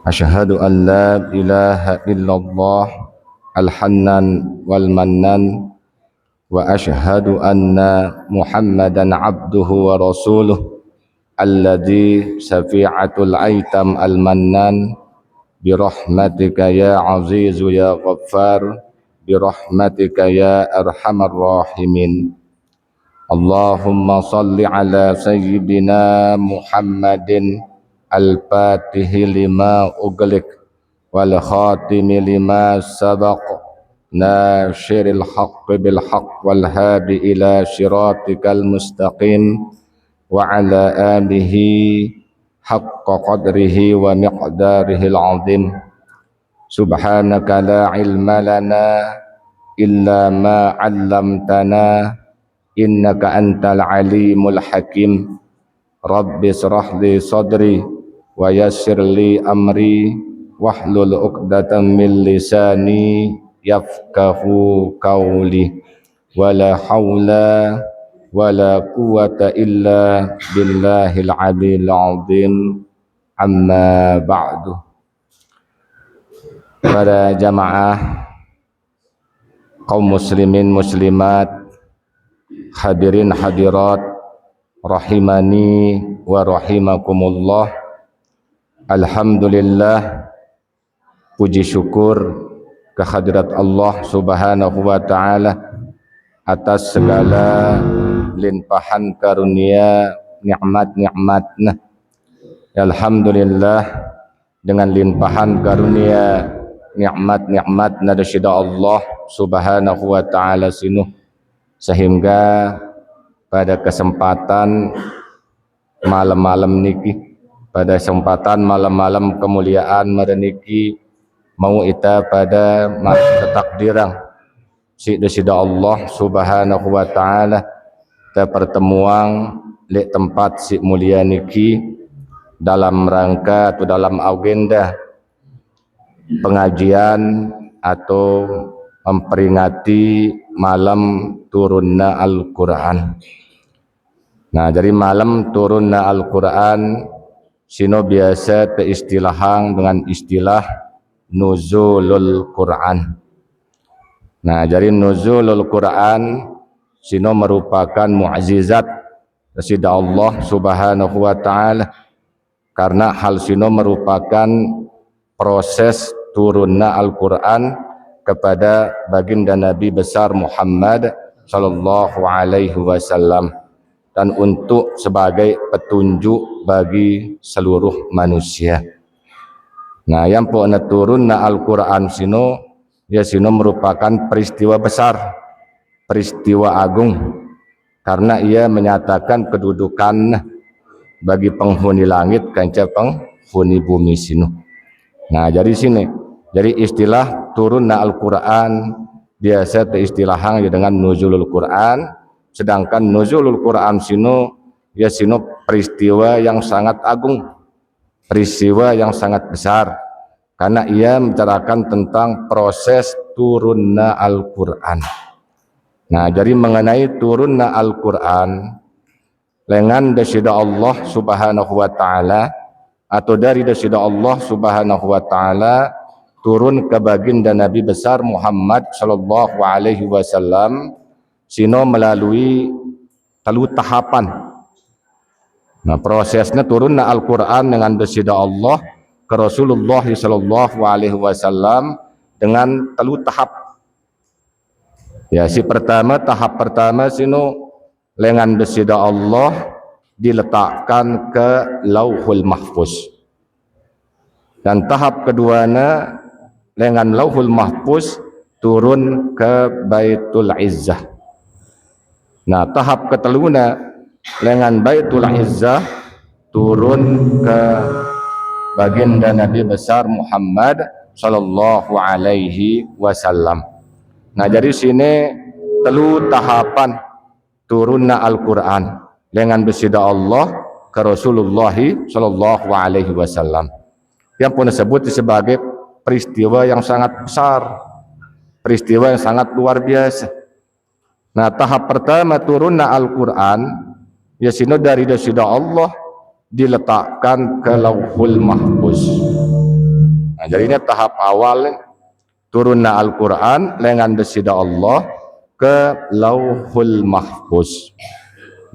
Asyhadu an la ilaha illallah al-hannan wal mannan wa asyhadu anna Muhammadan abduhu wa rasuluh alladzi syafi'atul aitam al-mannan birahmatika ya azizu ya ghaffar birahmatika ya arhamar rahimin. Allahumma salli ala sayyidina Muhammadin al-fatihi lima ughliq wal khatimi lima sabaq nasyiril haqqi bil haqq wal hadi ila syiratikal mustaqim wa ala alihi haqqa qadrihi wa miqdarihil azim. Subhanaka la ilma lana illa ma 'allamtana innaka antal alimul hakim. Rabbi shrah li sadri wa yassir li amri wahlul 'uqdatam min lisani yafqahu qawli wala haula wala quwwata illa billahil aliyil azim. Amma ba'du. Para jamaah kaum muslimin muslimat, hadirin hadirat rahimani wa rahimakumullah. Alhamdulillah, puji syukur kehadirat Allah subhanahu wa ta'ala atas segala limpahan karunia nikmat-nikmatnya. Alhamdulillah, dengan limpahan karunia nikmat-nikmatnya dari Allah subhanahu wa ta'ala sinuh, sehingga pada kesempatan malam-malam niki, pada kesempatan malam-malam kemuliaan mereniki, mau ita pada masa takdirang si desida Allah subhanahu wa ta'ala kita pertemuan di tempat si mulia niki dalam rangka atau dalam agenda pengajian atau memperingati malam turunna Al-Quran. Nah, dari malam turunna Al-Quran sino biasa teristilahan dengan istilah nuzulul Quran. Nah, dari nuzulul Quran sino merupakan mukjizat dari Allah subhanahu wa ta'ala, karena hal sino merupakan proses turunna Al-Quran kepada baginda Nabi besar Muhammad sallallahu alaihi wasallam, dan untuk sebagai petunjuk bagi seluruh manusia. Nah, yang pokoknya turunna Al-Quran sino, ya sino merupakan peristiwa besar, peristiwa agung, karena ia menyatakan kedudukan bagi penghuni langit kanca penghuni bumi sino. Nah, dari sini, jadi istilah turunna Al-Quran biasa teristilahan dengan nuzulul Quran. Sedangkan nuzulul Quran sino, ya sino peristiwa yang sangat agung, peristiwa yang sangat besar, karena ia membicarakan tentang proses turunna Al-Quran. Nah, jadi mengenai turunna Al-Quran dengan desida Allah subhanahu wa ta'ala, atau dari desida Allah subhanahu wa ta'ala turun ke baginda Nabi besar Muhammad sallallahu alaihi wasallam sino melalui telu tahapan. Nah, prosesnya turunna Al-Quran dengan desida Allah ke Rasulullah sallallahu alaihi wasallam dengan telu tahap. Ya, tahap pertama sino dengan desida Allah diletakkan ke Lauhul Mahfuz. Dan tahap keduanya dengan Lauhul Mahfuz turun ke Baitul Izzah. Nah, tahap keteluna dengan Baitul Izzah turun ke baginda Nabi besar Muhammad sallallahu alaihi wasallam. Nah, dari sini telu tahapan turunna Al-Quran dengan besida Allah ke Rasulullah sallallahu alaihi wasallam, yang pun disebut sebagai peristiwa yang sangat besar, peristiwa yang sangat luar biasa. Nah, tahap pertama turunna Al-Quran, ya sino dari desida Allah diletakkan ke Lauhul Mahfuz. Nah, jadi ini tahap awal turunna Al-Quran dengan desida Allah ke Lauhul Mahfuz.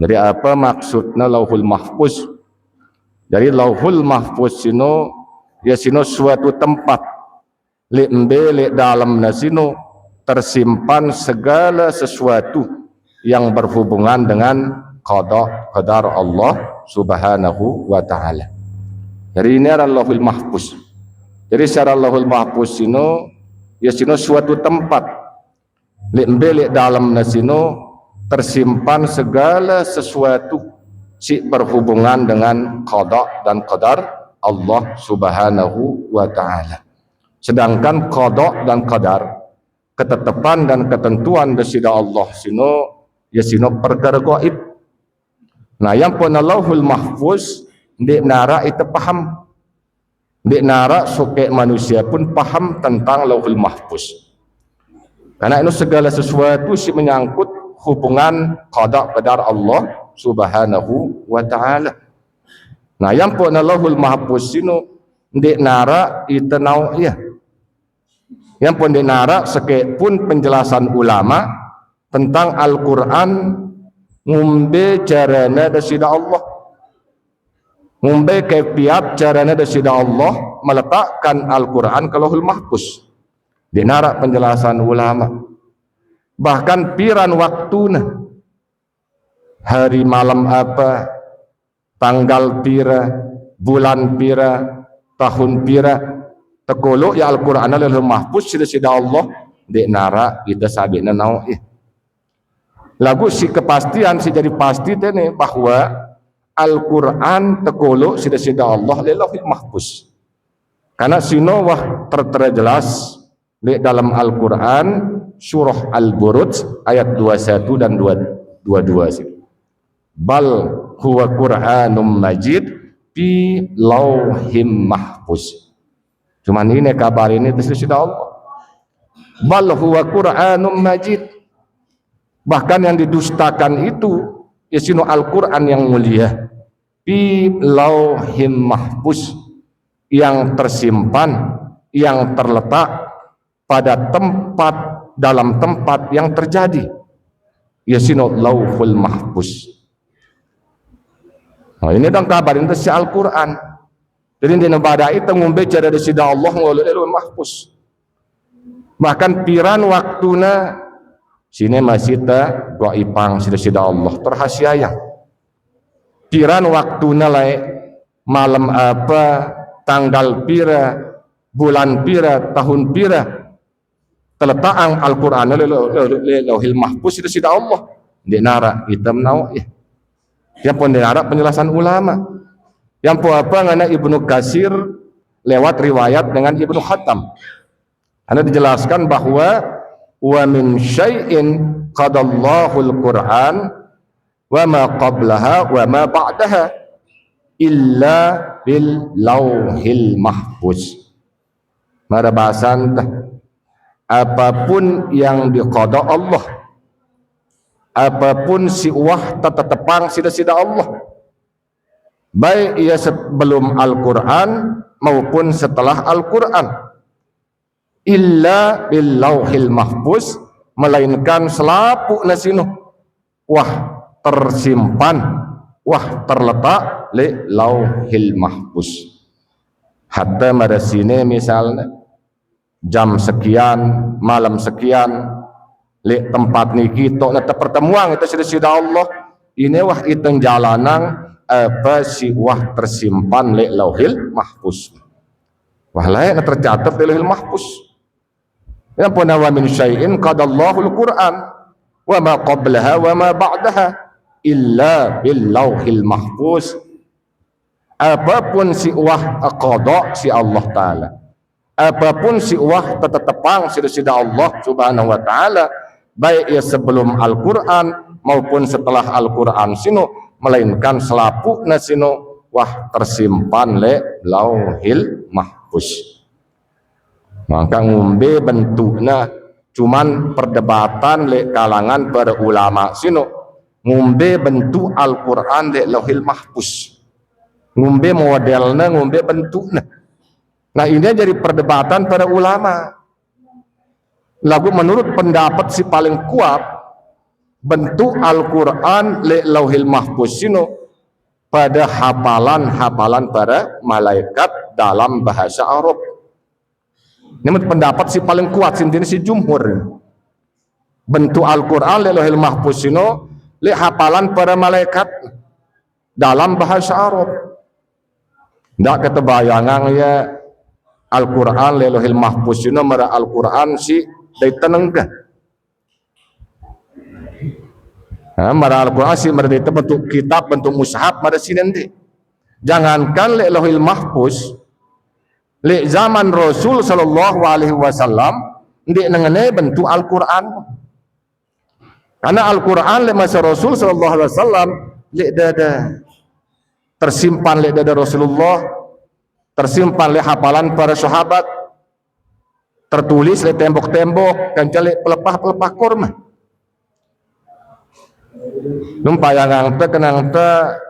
Jadi apa maksudnya Lauhul Mahfuz? Jadi Lauhul Mahfuz sino ya sino suatu tempat li dalam nasino tersimpan segala sesuatu yang berhubungan dengan qadar Allah Subhanahu wa taala. Jadi ini adalah Lauhul Mahfuz. Jadi secara Lauhul Mahfuz sino ya sino suatu tempat li dalam nasino tersimpan segala sesuatu si berhubungan dengan qada dan qadar Allah Subhanahu wa taala. Sedangkan qada dan qadar, ketetapan dan ketentuan desida Allah sino ya sino perkara gaib. Nah, yang pun Lauhul Mahfuz di nara itu paham. Di nara suke manusia pun paham tentang Lauhul Mahfuz. Karena itu segala sesuatu si menyangkut hubungan qada qadar Allah Subhanahu wa taala. Nah, yang pun Lauhul Mahfuz sino di nara itu nau'iyah. Yang pun di nara seke pun penjelasan ulama tentang Al-Qur'an ngumbe carana desida Allah. Ngumbe kepiat caranya desida Allah meletakkan Al-Quran ke Lauhul Mahfuz. Dinarak penjelasan ulama. Bahkan piran waktuna, hari malam apa, tanggal pira, bulan pira, tahun pira, tekolok ya Al-Quran Lauhul Mahfuz desida Allah dinarak kita sabina nau'ih. Lagu si kepastian si jadi pasti tene bahwa Al-Quran tekolok sida-sida Allah di Lauhul Mahfuz. Karena sino wah tertera jelas di dalam Al-Quran surah Al-Buruj ayat 21 dan 22 sih. Bal huwa Qur'anum Majid fi Lauhim Mahfuz. Cuman ini kabar ini sida Allah. Bal huwa Qur'anum Majid. Bahkan yang didustakan itu ya sino Al-Quran yang mulia fi Lauhim Mahfuz, yang tersimpan, yang terletak pada tempat, dalam tempat yang terjadi ya sino Lauhul Mahfuz. Nah, ini dan kabar itu si Al-Quran. Jadi di nebada itu ngumbe cara desida Allah ngoleh Lauhul Mahfuz. Bahkan piran waktuna sini masih ta gaibang sida-sida Allah terhasiayang. Piran waktuna lae malam apa, tanggal pira, bulan pira, tahun pira, terletak Al-Quran Lauhul Mahfuz sida Allah di nara hitam nau'ih. Yang pun di nara penjelasan ulama. Yang pun apa ngana Ibnu Katsir lewat riwayat dengan Ibnu Khattam. Anda dijelaskan bahwa wa min syai'in qadallahul Qur'an wa ma qablaha wa ma ba'daha illa bil Lauhil Mahfuz. Mara bahasan apapun yang diqada Allah, apapun si wah tetepang sida-sida Allah, baik ia sebelum Al-Quran maupun setelah Al-Quran, illa bil Lauhil Mahfuz, melainkan selapu nasinu wah tersimpan, wah terletak li Lauhil Mahfuz. Hatta pada sini misalnya jam sekian, malam sekian, li tempat niki tok nata pertemuan itu sida Allah. Ini wah itu jalanan apa si wah tersimpan li Lauhil Mahfuz. Wah lain tercatat di Lauhil Mahfuz. Yang pun wa min syai'in qadallahul Qur'an wa ma qablaha wa ma ba'daha illa bil Lauhil Mahfuz. Apapun si wah qada si Allah taala, apapun si wah tetepang sida Allah Subhanahu wa taala, baik ia sebelum Al-Quran maupun setelah Al-Quran sino, melainkan selapu nasino wah tersimpan le Lauhil Mahfuz. Maka ngumbe bentuknya cuman perdebatan le kalangan para ulama sino, ngumbe bentuk Al-Quran le Lauhil Mahfuz, ngumbe modelnya, ngumbe bentuknya. Nah ini jadi perdebatan para ulama. Lagu menurut pendapat si paling kuat, bentuk Al-Quran le lauhil mahfuz sino pada hafalan-hafalan para malaikat dalam bahasa Arab. Ini pendapat si paling kuat sini si jumhur. Bentuk Al-Quran le lauhil mahfuz sino le hafalan para malaikat dalam bahasa Arab. Tidak ketebayangan ya Al-Quran le lauhil mahfuz sino mara Al-Quran si dari tenengkah. Mara Al-Quran si mara itu bentuk kitab, bentuk mushaf mara si nanti. Jangankan le lauhil mahfuz, le zaman Rasul sallallahu alaihi wasallam ndek nengene bentuk Al-Quran. Karena Al-Quran le masa Rasul sallallahu alaihi wasallam le dada tersimpan le dada Rasulullah, tersimpan le hafalan para sahabat, tertulis le tembok-tembok kan cale pelepah-pelepah kurma. Numpayang kenang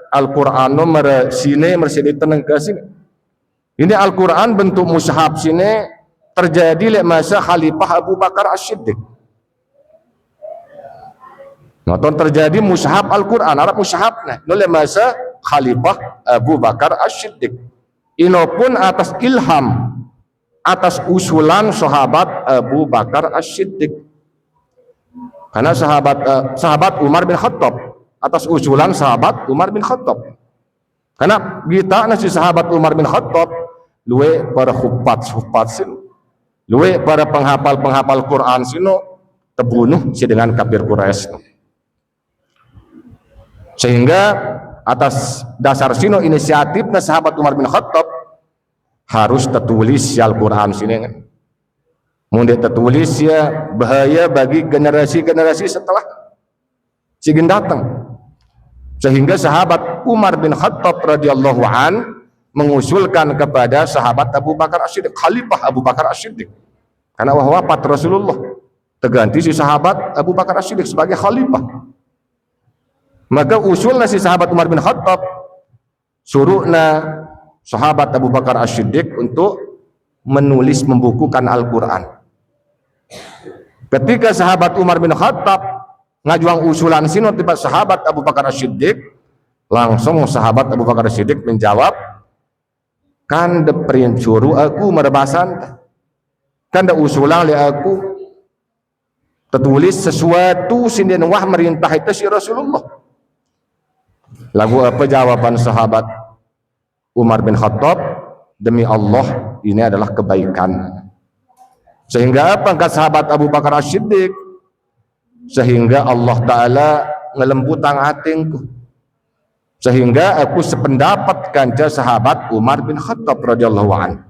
Al-Quran nomor sini mersini teneng ke sini. Ini Al-Quran bentuk mushaf sini terjadi le masa Khalifah Abu Bakar As-Siddiq. Nonton terjadi mushaf Al-Quran, Arab mushaf nah, le masa Khalifah Abu Bakar As-Siddiq. Ino pun atas ilham, atas usulan sahabat Abu Bakar As-Siddiq. Karena sahabat Umar bin Khattab, atas usulan sahabat Umar bin Khattab. Karena kita nasi sahabat Umar bin Khattab luwe para hufat sin, luwe para penghafal Quran sino terbunuh si dengan kafir Quraisy. Sehingga atas dasar sino inisiatifnya sahabat Umar bin Khattab harus tertulis Al-Quran sini kan. Mundek tertulis ya bahaya bagi generasi-generasi setelah sigin datang. Sehingga sahabat Umar bin Khattab radhiyallahu an mengusulkan kepada sahabat Abu Bakar As-Siddiq, Khalifah Abu Bakar As-Siddiq. Karena wafat Rasulullah, terganti si sahabat Abu Bakar As-Siddiq sebagai khalifah. Maka usulnya si sahabat Umar bin Khattab suruhna sahabat Abu Bakar As-Siddiq untuk menulis membukukan Al-Quran. Ketika sahabat Umar bin Khattab ngajuang usulan sino tiba sahabat Abu Bakar As-Siddiq, langsung sahabat Abu Bakar As-Siddiq menjawab, kan de perincuru aku merebasan, kan de usulan li aku tertulis sesuatu sinden wah merintah itu si Rasulullah. Lagu apa jawaban sahabat Umar bin Khattab? Demi Allah ini adalah kebaikan. Sehingga apa kata sahabat Abu Bakar As-Siddiq? Sehingga Allah Ta'ala ngelembutang hatinku. Sehingga aku sependapat kanca sahabat Umar bin Khattab radhiyallahu an.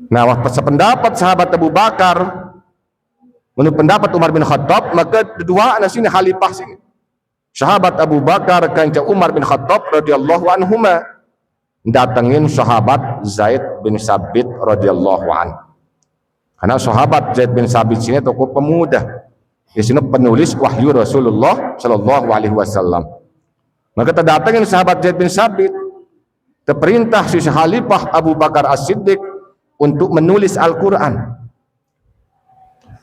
Nah, waktu sependapat sahabat Abu Bakar menurut pendapat Umar bin Khattab, maka kedua anak sini khalifah sini. Sahabat Abu Bakar kanca Umar bin Khattab radhiyallahu anhuma datengin sahabat Zaid bin Sabit radhiyallahu an. Karena sahabat Zaid bin Sabit sini tokoh pemuda, di sini penulis wahyu Rasulullah Shallallahu Alaihi Wasallam. Maka terdatangin sahabat Zaid bin Sabit, terperintah si Khalifah Abu Bakar As-Siddiq untuk menulis Al-Quran.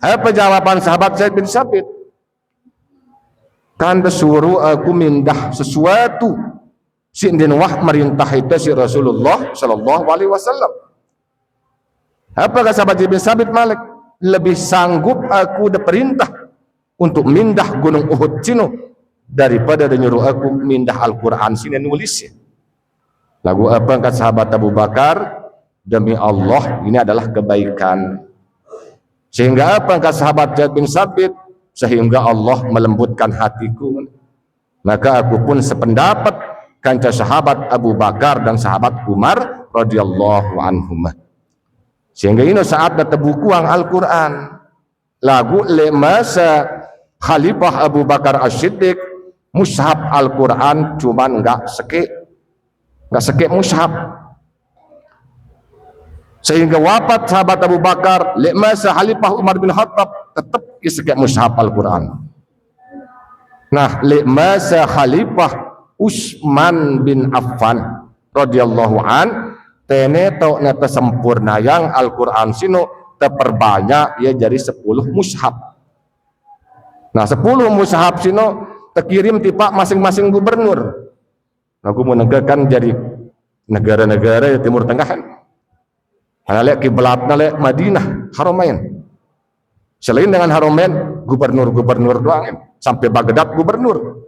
Apa jawaban sahabat Zaid bin Sabit? Kan disuruh aku mindah sesuatu sinden wah merintah itu si Rasulullah Shallallahu Alaihi Wasallam. Apakah sahabat Zaid bin Sabit Malik lebih sanggup aku diperintah untuk mindah gunung Uhud sino daripada menyuruh aku mindah Al-Quran sini nulisnya. Lagu apa kata sahabat Abu Bakar? Demi Allah ini adalah kebaikan. Sehingga apa kata sahabat Zaid bin Sabit? Sehingga Allah melembutkan hatiku. Maka aku pun sependapat kanca sahabat Abu Bakar dan sahabat Umar radhiyallahu anhum. Sehingga ini saat terbukuang Al-Quran lagu le masa Khalifah Abu Bakar As-Siddiq mushaf Al-Quran cuman enggak seke mushaf. Sehingga wafat sahabat Abu Bakar le masa Khalifah Umar bin Khattab tetap seke mushaf Al-Quran. Nah le masa Khalifah Utsman bin Affan radhiyallahu an tene tau na sempurna yang Al-Quran sino terperbanyak ya jadi 10 mushaf. Nah 10 mushaf sino terkirim tipa masing-masing gubernur. Nah aku mau negarakan jadi negara-negara di Timur Tengah kan. Karena kiblatna lek Madinah, Haramain. Selain dengan Haramain, gubernur-gubernur doang kan. Sampai Baghdad gubernur.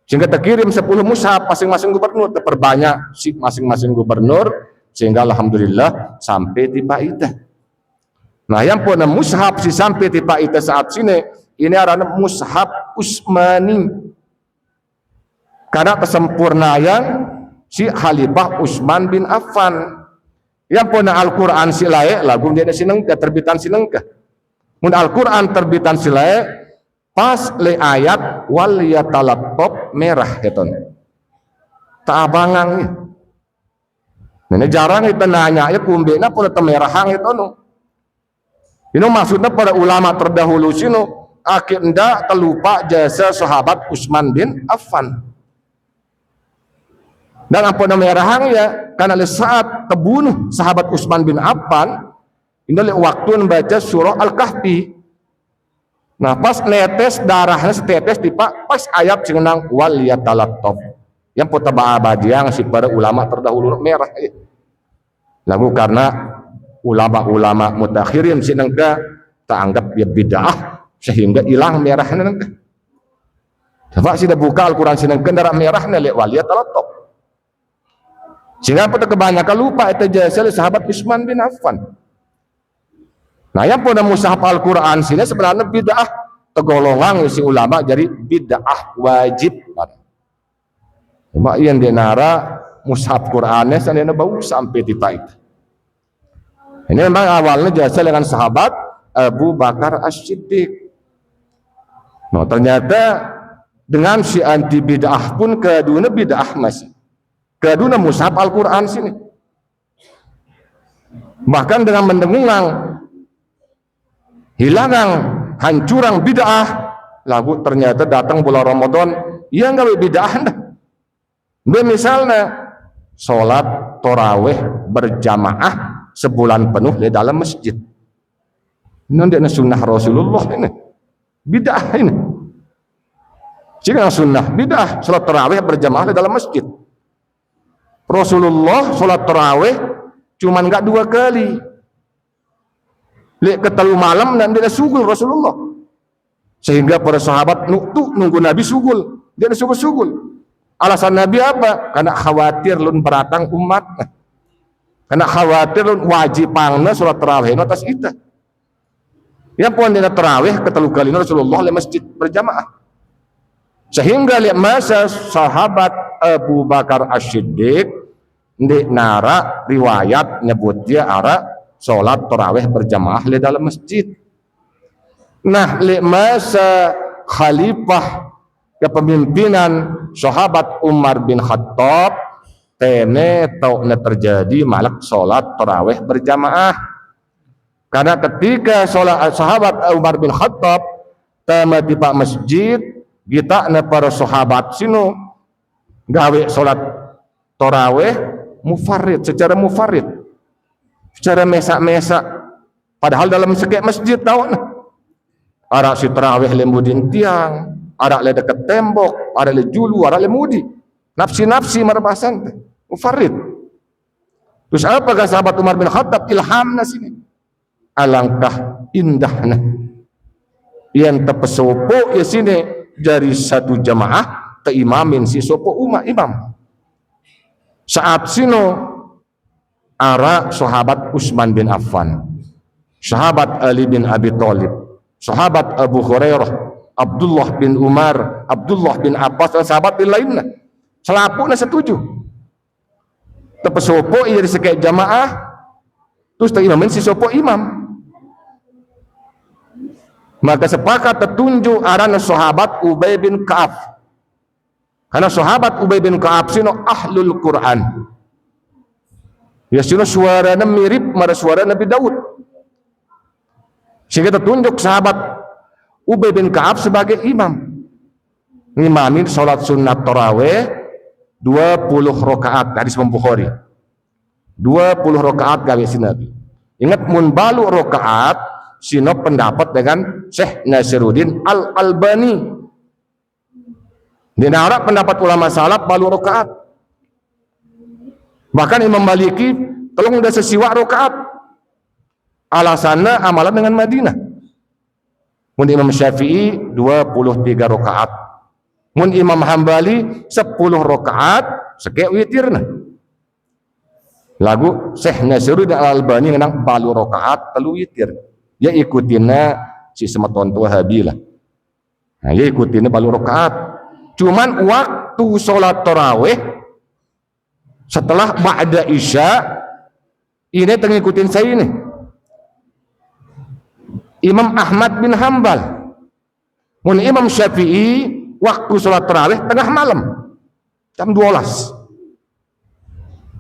Sehingga terkirim 10 mushaf masing-masing gubernur, terperbanyak si masing-masing gubernur, sehingga alhamdulillah sampai tiba itu. Nah yang pun mushaf si sampai tiba itu saat sini, ini adalah mushaf Utsmani. Karena kesempurnaan si Khalifah Utsman bin Affan. Yang pun Al-Quran si layak lagu dia sinengka terbitan sinengka. Mun Al-Quran terbitan si layak pas le ayat wal yatalattaf merah gitu. Tak abangang ni. Ini jarang kita nanya ya kumbena pun temerahang itu no. Ini maksudnya pada ulama terdahulu sino akhirnya terlupa jasa sahabat Utsman bin Affan. Dan apa namanya rahang ya karena saat terbunuh sahabat Utsman bin Affan ini waktu membaca surah Al-Kahfi. Nah pas netes darahnya setetes pas ayat cengenang wal yatalattaf yang potaba abadiang si para ulama terdahulu merah ya. Lalu karena ulama-ulama mutakhirin sinengka tak anggap dia bid'ah sehingga hilang merahnya nengka. Coba sudah buka Al-Quran sinengka darah merahnya lek wal yatalattaf. Sehingga pada kebanyakan lupa itu jasa sahabat Utsman bin Affan. Nah yang pada mushaf Al-Quran sini sebenarnya bid'ah tergolongan si ulama jadi bid'ah wajib. Cuma yang dinara mushaf Qurannya sana bau sampai tiba itu. Ini memang awalnya jasa dengan sahabat Abu Bakar As-Siddiq. Nah ternyata dengan si anti bid'ah pun kedua bid'ah masih. Kedua mushaf Al-Quran sini. Bahkan dengan mendengung hilangan hancurang bid'ah lagu ternyata datang bulan Ramadan ia nggak bid'ah dah. Misalnya sholat tarawih berjamaah sebulan penuh di dalam masjid. Ini adalah sunnah Rasulullah ini. Bid'ah ini. Jika sunnah bid'ah sholat tarawih berjamaah di dalam masjid. Rasulullah sholat tarawih cuman nggak 2 kali. Lek ketelu malam dan dia sugul Rasulullah. Sehingga para sahabat nunggu Nabi sugul. Dia sugul. Alasan Nabi apa? Karena khawatir lun beratang umat. Karena khawatir lun wajibangna sholat tarawih atas itu. Ya pun dia tarawih ketelu kali Rasulullah di masjid berjamaah. Sehingga lihat masa sahabat Abu Bakar As-Siddiq di nara riwayat nyebut dia ara sholat tarawih berjamaah di dalam masjid. Nah lihat masa khalifah kepemimpinan sahabat Umar bin Khattab tene tau terjadi malak sholat tarawih berjamaah. Karena ketika sholat sahabat Umar bin Khattab tama di pak masjid kita na para sahabat sino gawe sholat tarawih mufarrid secara mufarrid secara mesak-mesak padahal dalam sekek masjid tahu nah ada si tarawih lembudin tiang ada le dekat tembok ada le julu ada le mudi nafsi-nafsi marbasan mufarrid. Terus apakah sahabat Umar bin Khattab ilhamna sini alangkah indahnya yang terpesopo ya sini dari satu jamaah ke imamin si sopo imam saat sino ara sahabat Utsman bin Affan, sahabat Ali bin Abi Thalib, sahabat Abu Hurairah, Abdullah bin Umar, Abdullah bin Abbas dan sahabat lainnya selapuknya setuju terpesopo ia disekek jamaah terus imamin si sopo imam maka sepakat tertunjuk arana sahabat Ubay bin Ka'ab. Karena sahabat Ubay bin Ka'ab sino ahlul Quran. Ya sino suaranya mirip pada suara Nabi Daud. Sehingga tertunjuk sahabat Ubay bin Ka'ab sebagai imam. Ngimamin salat sunat tarawih 20 rakaat hadis Bukhari. 20 rakaat gawe si Nabi. Ingat mun balu rakaat sino pendapat dengan Syekh Nasiruddin Al-Albani. Di nara pendapat ulama salaf balu rakaat. Bahkan Imam Maliki tolong udah sesiwa rakaat. Alasannya amalan dengan Madinah. Mun Imam Syafi'i 23 rakaat. Mun Imam Hambali 10 rakaat sekek witirna. Lagu Syekh Nasiruddin Al-Albani ngenang balu rakaat telu witir. Ya ikutina si semeton Wahabi lah. Nah, ya ikutina balu rakaat. Cuman waktu sholat tarawih setelah ba'da isya ini ngikutin saya ini. Imam Ahmad bin Hambal. Mun Imam Syafi'i waktu sholat tarawih tengah malam jam 12.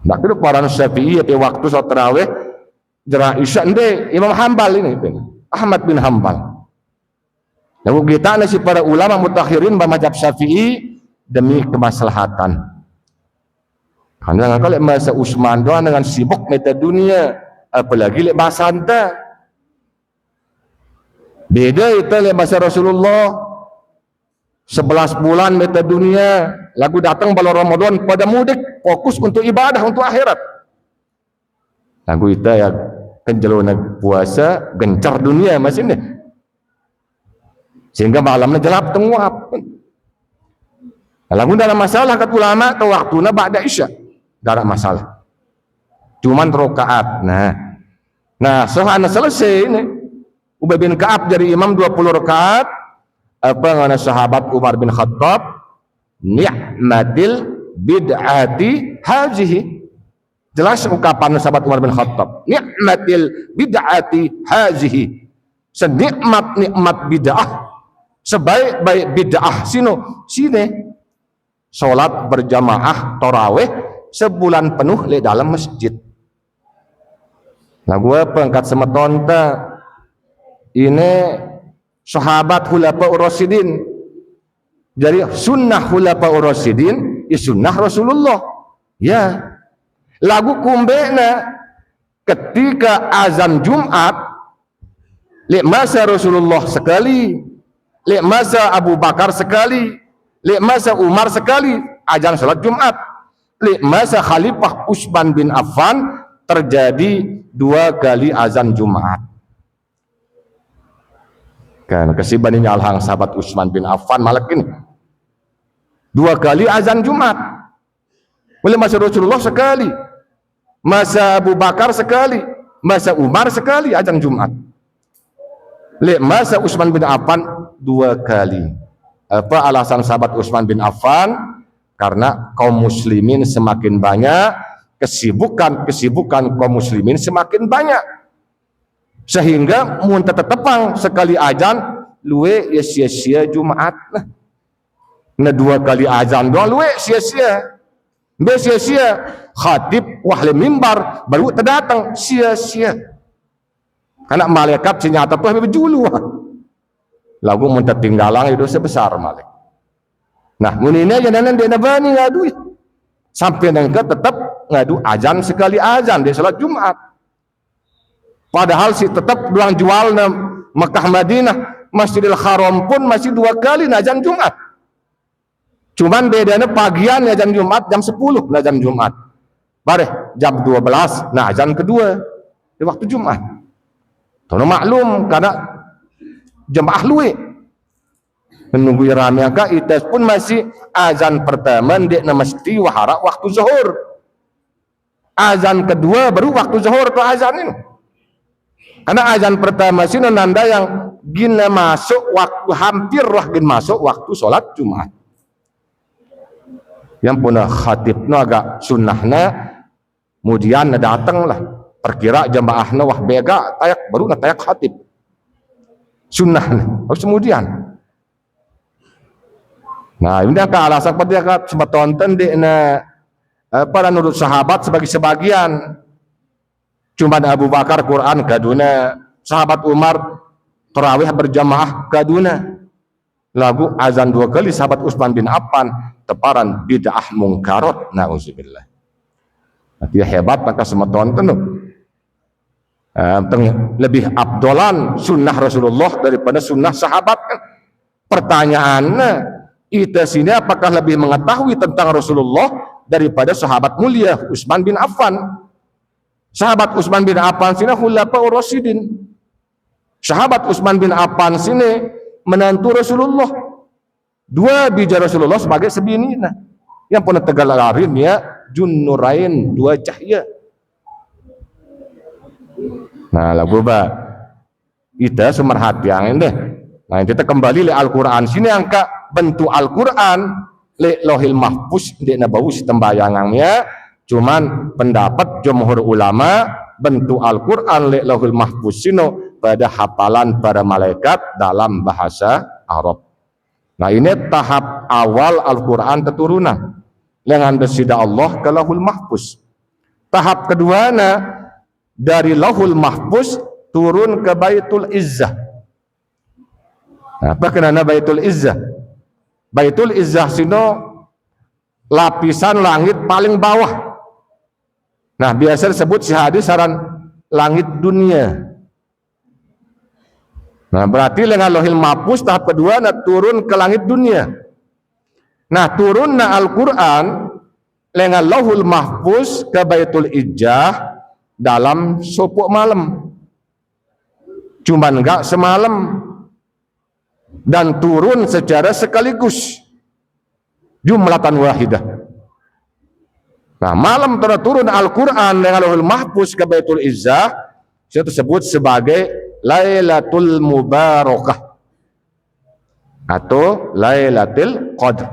Nah, itu para Syafi'i ya waktu sholat tarawih jera isya ende Imam Hambal ini Ahmad bin Hambal. Lalu kita nasi para ulama mutakhirin mazhab Syafi'i demi kemaslahatan. Karena kalau masa Utsman doang dengan sibuk meta dunia, apalagi lek bahasa anta. Beda itu lek bahasa Rasulullah 11 bulan meta dunia, lagu datang bulan Ramadan pada mudik fokus untuk ibadah untuk akhirat. Lagu itu ya kenjelona puasa gencar dunia masih nih. Sehingga malamnya jelap tenguap. Lagu dalam masalah kat ulama ke waktunya ba'da isya. Tidak masalah. Cuman rokaat. Nah soalnya selesai ini. Ubay bin Ka'ab jadi imam 20 rakaat. Apa ngana sahabat Umar bin Khattab? Ni'matil bid'ati hazihi. Jelas ungkapan sahabat Umar bin Khattab. Ni'matil bid'ati hazihi. Senikmat-nikmat bid'ah. Sebaik-baik bid'ah sini. Salat berjamaah tarawih sebulan penuh di dalam masjid. Nah gue pengkat semeton ini sahabat Khulafaur Rasyidin. Jadi sunnah Khulafaur Rasyidin ya sunnah Rasulullah. Ya. Lagu kumbena ketika azan Jumat lek masa Rasulullah sekali, lek masa Abu Bakar sekali, lek masa Umar sekali azan salat Jumat. Lek masa Khalifah Utsman bin Affan terjadi 2 kali azan Jumat. Kan kesibaninya alhang sahabat Utsman bin Affan malak ini 2 kali azan Jumat. Oleh masa Rasulullah sekali, masa Abu Bakar sekali, masa Umar sekali azan Jumat. Lek masa Utsman bin Affan 2 kali. Apa alasan sahabat Utsman bin Affan? Karena kaum muslimin semakin banyak, kesibukan kaum muslimin semakin banyak. Sehingga mun tetepang sekali azan luwe ya sia-sia Jumat. Nah 2 kali azan doang luwe sia-sia. Be sia-sia khatib wahli mimbar baru terdatang sia-sia. Karena malaikat senyata tuh berjulu. Lagu mun tertinggalang itu sebesar malaikat. Nah, munina jangan dia nabani ngadu. Sampai nangka tetap ngadu azan sekali azan di salat Jumat. Padahal si tetap doang jual na Mekah Madinah, Masjidil Haram pun masih 2 kali azan Jumat. Cuman bedanya pagian azan Jumat jam 10 azan Jumat. Bare jam 12 nah azan kedua di waktu Jumat. Tono maklum karena jemaah luwe menunggu rame agak itu pun masih azan pertama dia mesti wahara waktu zuhur, azan kedua baru waktu zuhur tuh azan ini. Karena azan pertama sih nanda yang gina masuk waktu hampir gin masuk waktu sholat Jumat. Yang punah khatibna agak sunnahna kemudian datang lah perkira jamaahna wah bega tayak baru tayak khatib sunnahna harus kemudian. Nah, ini ke alasan pada kat sempat tonton di para nurut sahabat sebagai sebagian. Cuma Abu Bakar Quran kaduna, sahabat Umar tarawih berjamaah kaduna. Lagu azan 2 kali sahabat Utsman bin Affan teparan bid'ah mungkarat. Nauzubillah. Dia hebat maka semeton tu. Lebih abdolan sunnah Rasulullah daripada sunnah sahabat kan. Pertanyaannya, kita sini apakah lebih mengetahui tentang Rasulullah daripada sahabat mulia Utsman bin Affan? Sahabat Utsman bin Affan sini khulafaur rasyidin. Sahabat Utsman bin Affan sini menantu Rasulullah. Dua bija Rasulullah sebagai sebinina. Yang pernah tegal larin ya Junnurain, dua cahaya. Nah, lagu ba kita sumerhatian deh. Nah, kita kembali le Al-Qur'an sini angka bentuk Al-Qur'an le Lauhil Mahfuz di nabawus tembayangangnya cuman pendapat jumhur ulama bentuk Al-Qur'an le Lauhil Mahfuz sino pada hafalan para malaikat dalam bahasa Arab. Nah, ini tahap awal Al-Qur'an keturunan dengan besida Allah ke Lauhul Mahfuz. Tahap keduanya dari Lauhul Mahfuz turun ke Baitul Izzah. Apa kenana Baitul Izzah? Baitul Izzah sino lapisan langit paling bawah. Nah, biasa disebut si hadis saran langit dunia. Nah, berarti dengan Lauhul Mahfuz tahap kedua turun ke langit dunia. Nah, turunna Al-Qur'an dengan Lauhul Mahfuz ke Baitul Izzah dalam sopok malam, cuman enggak semalam, dan turun secara sekaligus jumlatan wahidah. Nah, malam turun Al-Quran dengan Lauhul Mahfuz ke Baitul Izzah, itu disebut sebagai Lailatul Mubarakah atau Lailatul Qadr,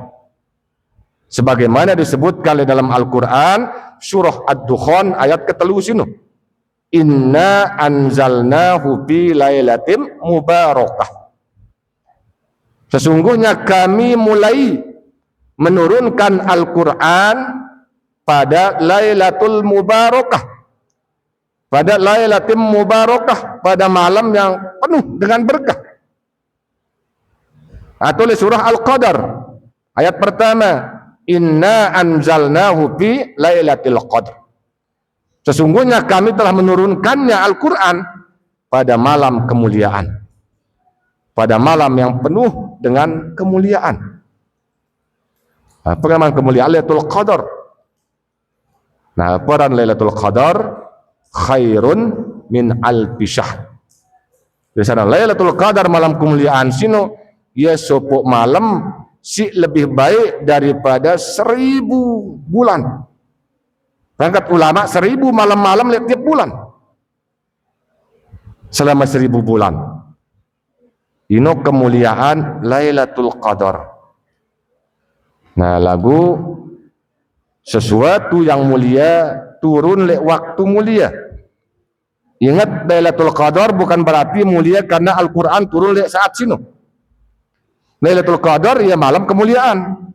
sebagaimana disebutkan dalam Al-Quran surah Ad-Dukhan ayat ke-3 sini. Inna anzalnahu fi lailatin mubarakah. Sesungguhnya kami mulai menurunkan Al-Quran pada Lailatul Mubarakah, pada Lailatul Mubarakah, pada malam yang penuh dengan berkah. Atau surah Al-Qadar ayat pertama, Inna anzalnahu fi Lailatul Qadr. Sesungguhnya kami telah menurunkannya Al-Quran pada malam kemuliaan, pada malam yang penuh dengan kemuliaan. Apa nama kemuliaan? Lailatul Qadar. Nah, peran Lailatul Qadar khairun min alfi syahr. Di sana Lailatul Qadar malam kemuliaan sino ya sopok malam si lebih baik daripada 1000 bulan. Berangkat ulama 1000 malam-malam lihat tiap bulan selama 1000 bulan. Ino kemuliaan Lailatul Qadar. Nah, lagu sesuatu yang mulia turun le waktu mulia. Ingat, Lailatul Qadar bukan berarti mulia karena Al-Quran turun le saat sino. Lailatul Qadar ya malam kemuliaan.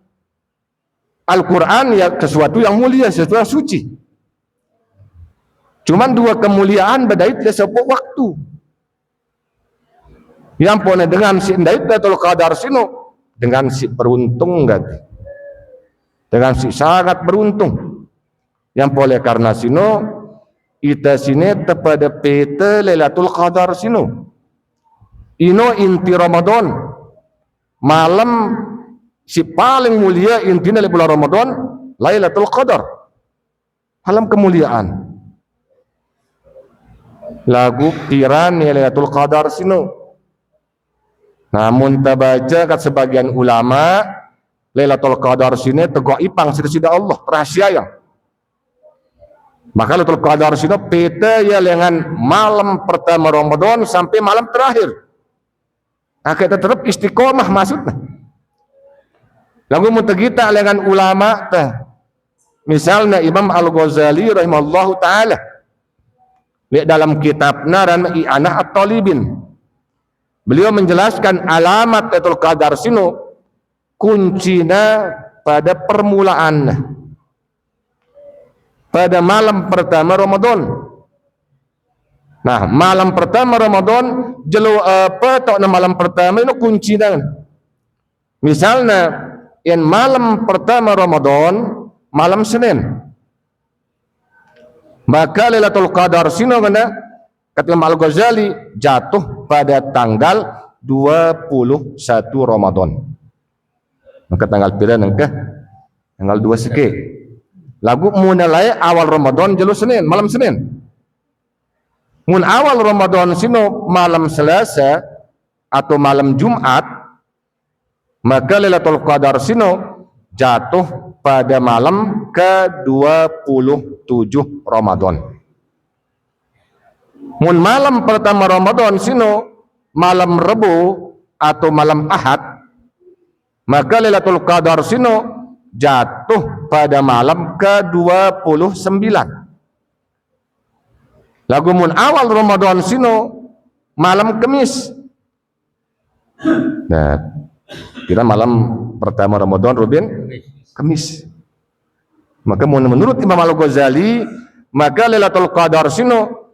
Al-Quran ya sesuatu yang mulia, sesuatu yang suci. Cuman dua kemuliaan bedait le sebuah waktu. Yang pone dengan si ndait Lailatul Qadar sino dengan si beruntung gati. Dengan si sangat beruntung. Yang boleh karena sino ita sini tepada peta Lailatul Qadar sino. Ino inti Ramadan. Malam si paling mulia intinya di bulan Ramadan Lailatul Qadar, malam kemuliaan. Lagu kiran Lailatul Qadar sino. Namun tabaca kat sebagian ulama Lailatul Qadar sini tegak ipang sida Allah rahasia yang. Maka Lailatul Qadar sini peta ya dengan malam pertama Ramadan sampai malam terakhir. Nah, kita tetap istiqomah maksudnya. Lagu mutegita dengan ulama teh. Misalnya Imam Al-Ghazali rahimahullahu taala lihat dalam kitab Naran I'anah At-Talibin. Beliau menjelaskan alamat Lailatul Qadar sino kuncinya pada permulaan. Pada malam pertama Ramadan. Nah, malam pertama Ramadan jelo apa tok na malam pertama itu kuncinya. Misalnya yang malam pertama Ramadan malam Senin. Maka Lailatul Qadar sino kena kata Imam Al-Ghazali jatuh pada tanggal 21 Ramadan. Maka tanggal pira nangka? Tanggal 2 sikit. Lagu mulai awal Ramadan jelu Senin, malam Senin. Mun awal Ramadan sino malam Selasa atau malam Jumat, maka Lailatul Qadar sino jatuh pada malam ke-27 Ramadan. Mun malam pertama Ramadan sino malam Rebu atau malam Ahad, maka Lailatul Qadar sino jatuh pada malam ke-29. Lagu mun awal Ramadan sino malam Kamis. Nah, kira malam pertama Ramadan Rubin Kamis. Maka menurut Imam Al-Ghazali, maka Lailatul Qadar sino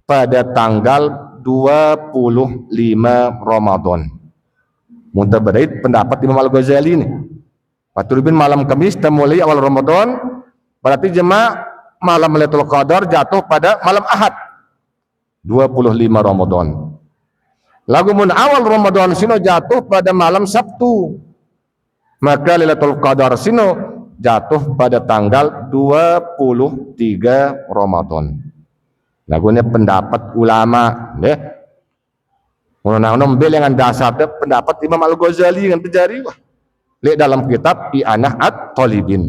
pada tanggal 25 Ramadan. Muntabadait pendapat Imam Al-Ghazali ini. Paturubin malam Kamis mulai awal Ramadan, berarti jemaah malam Lailatul Qadar jatuh pada malam Ahad 25 Ramadan. Lagu mun awal Ramadan sino jatuh pada malam Sabtu, maka Lailatul Qadar sino jatuh pada tanggal 23 Ramadan. Lagunya pendapat ulama, ya. Menang-menang dengan dasar pendapat Imam Al-Ghazali yang terjadi wah. Lihat dalam kitab I'anah At-Talibin.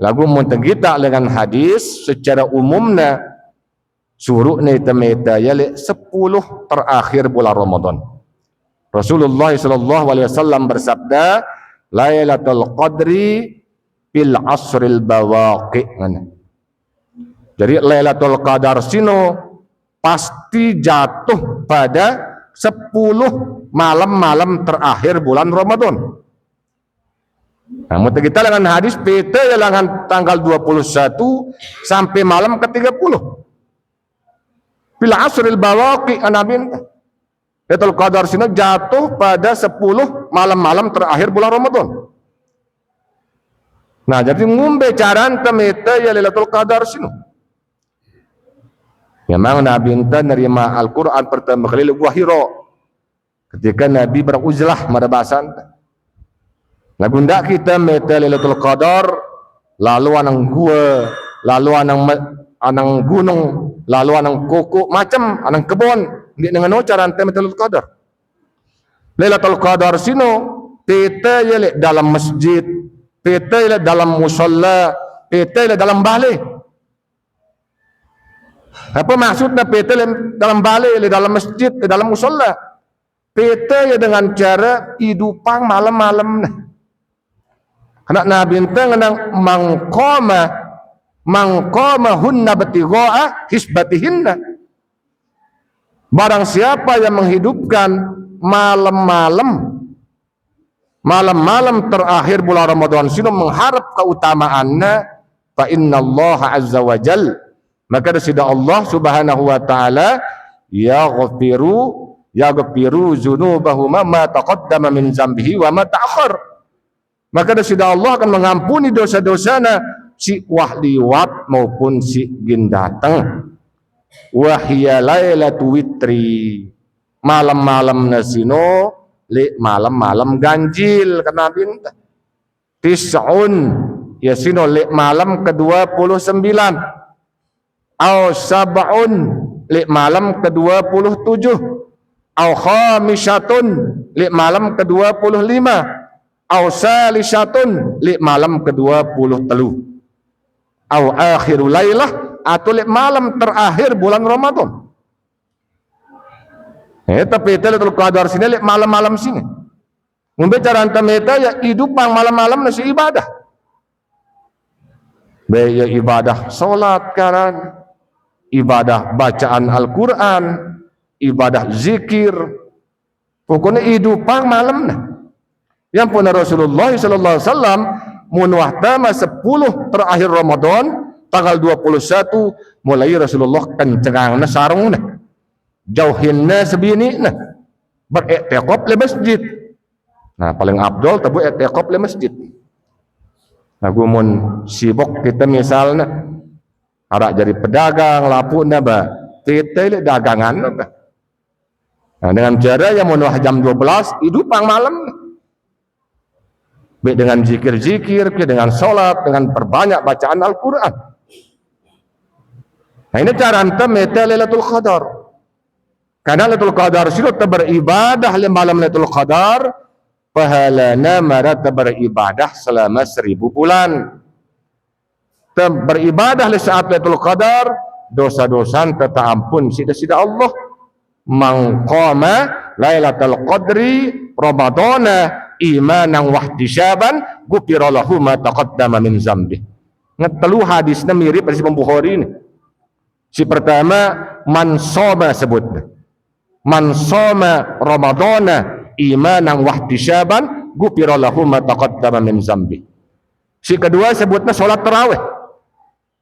Lagu kita dengan hadis secara umumnya suruh neta ya 10 terakhir bulan Ramadan. Rasulullah SAW bersabda, Lailatul Qadri fil asril bawaqi. Jadi Lailatul Qadar sino pasti jatuh pada 10 malam-malam terakhir bulan Ramadan. Namun kita dengan hadis peta dengan tanggal 21 sampai malam ke-30. Bila asril bawaqi anabin Lailatul Qadar sino jatuh pada 10 malam-malam terakhir bulan Ramadan. Nah, jadi ngumbe caran temeta ya Lailatul Qadar sino. Memang Nabi enta nerima Al-Quran pertama kali di Gua Hira ketika Nabi beruzlah pada bahasa enta. Lagu ndak kita meta Lailatul Qadar lalu anang gua, lalu anang gunung, lalu anang koko macam anang kebon ndik dengan cara ente meta Lailatul Qadar. Lailatul Qadar sino peta ya dalam masjid, peta ya dalam musalla, peta ya dalam balai. Apa maksudnya peta dalam balai, dalam masjid, dalam musalla? Peta ya dengan cara hidupang malam-malam. Anak Nabi ente ngenang mangqama hunna batigha'a hisbatihinna. Barang siapa yang menghidupkan malam-malam terakhir bulan Ramadan sino mengharap keutamaannya, fa innallaha azza wa jal, maka dasida Allah subhanahu wa ta'ala yaghfiru dzunubahuma ma taqaddama min zambihi wa ma ta'akhkhar. Maka dasida Allah akan mengampuni dosa-dosana si wahliwat maupun si gindatang. Wahya lailatu witri, malam-malam nasino li malam-malam ganjil karena binta tis'un yasino li malam ke-29 au sab'un li malam ke-27 au khamisatun li malam ke-25 au salisatun li malam ke-23 au akhirul lailah atau li malam terakhir bulan Ramadan. Tapi Lailatul Qadar sini li malam-malam sini. Membicara tentang meta ya hidup malam-malam nasi ibadah. Baik ya ibadah salat karan, ibadah bacaan Al-Quran, ibadah zikir, pokoknya hidupan malam nah. Yang pun Rasulullah SAW munwahtama 10 terakhir Ramadan tanggal 21 mulai Rasulullah kencengangna sarungna jauhinna sebini nah beriktikaf di masjid. Nah paling abdol tabu iktikaf di masjid. Nah gumun sibuk kita misalnya Arak jadi pedagang, lapuk naba. Kita ini dagangan naba. Nah, dengan cara yang menuh jam 12, hidup pang malam. Baik dengan zikir-zikir, dengan solat, dengan perbanyak bacaan Al-Quran. Nah, ini cara anta meta Lailatul Qadar. Karena Lailatul Qadar sudah beribadah di malam Lailatul Qadar, pahalana marata beribadah selama 1000 bulan. Beribadah di saat Lailatul Qadar, dosa-dosa tak ampun sida-sida Allah. Man qama Lailatul Qadri Ramadana imanan wahtisaban ghufira lahu ma taqaddama min dzambi. Ngetelu hadisnya mirip hadis Imam Bukhari ini. Si pertama man shoma sebutnya. Man shoma Ramadana imanan wahtisaban ghufira lahu ma taqaddama min dzambi. Si kedua sebutnya salat tarawih.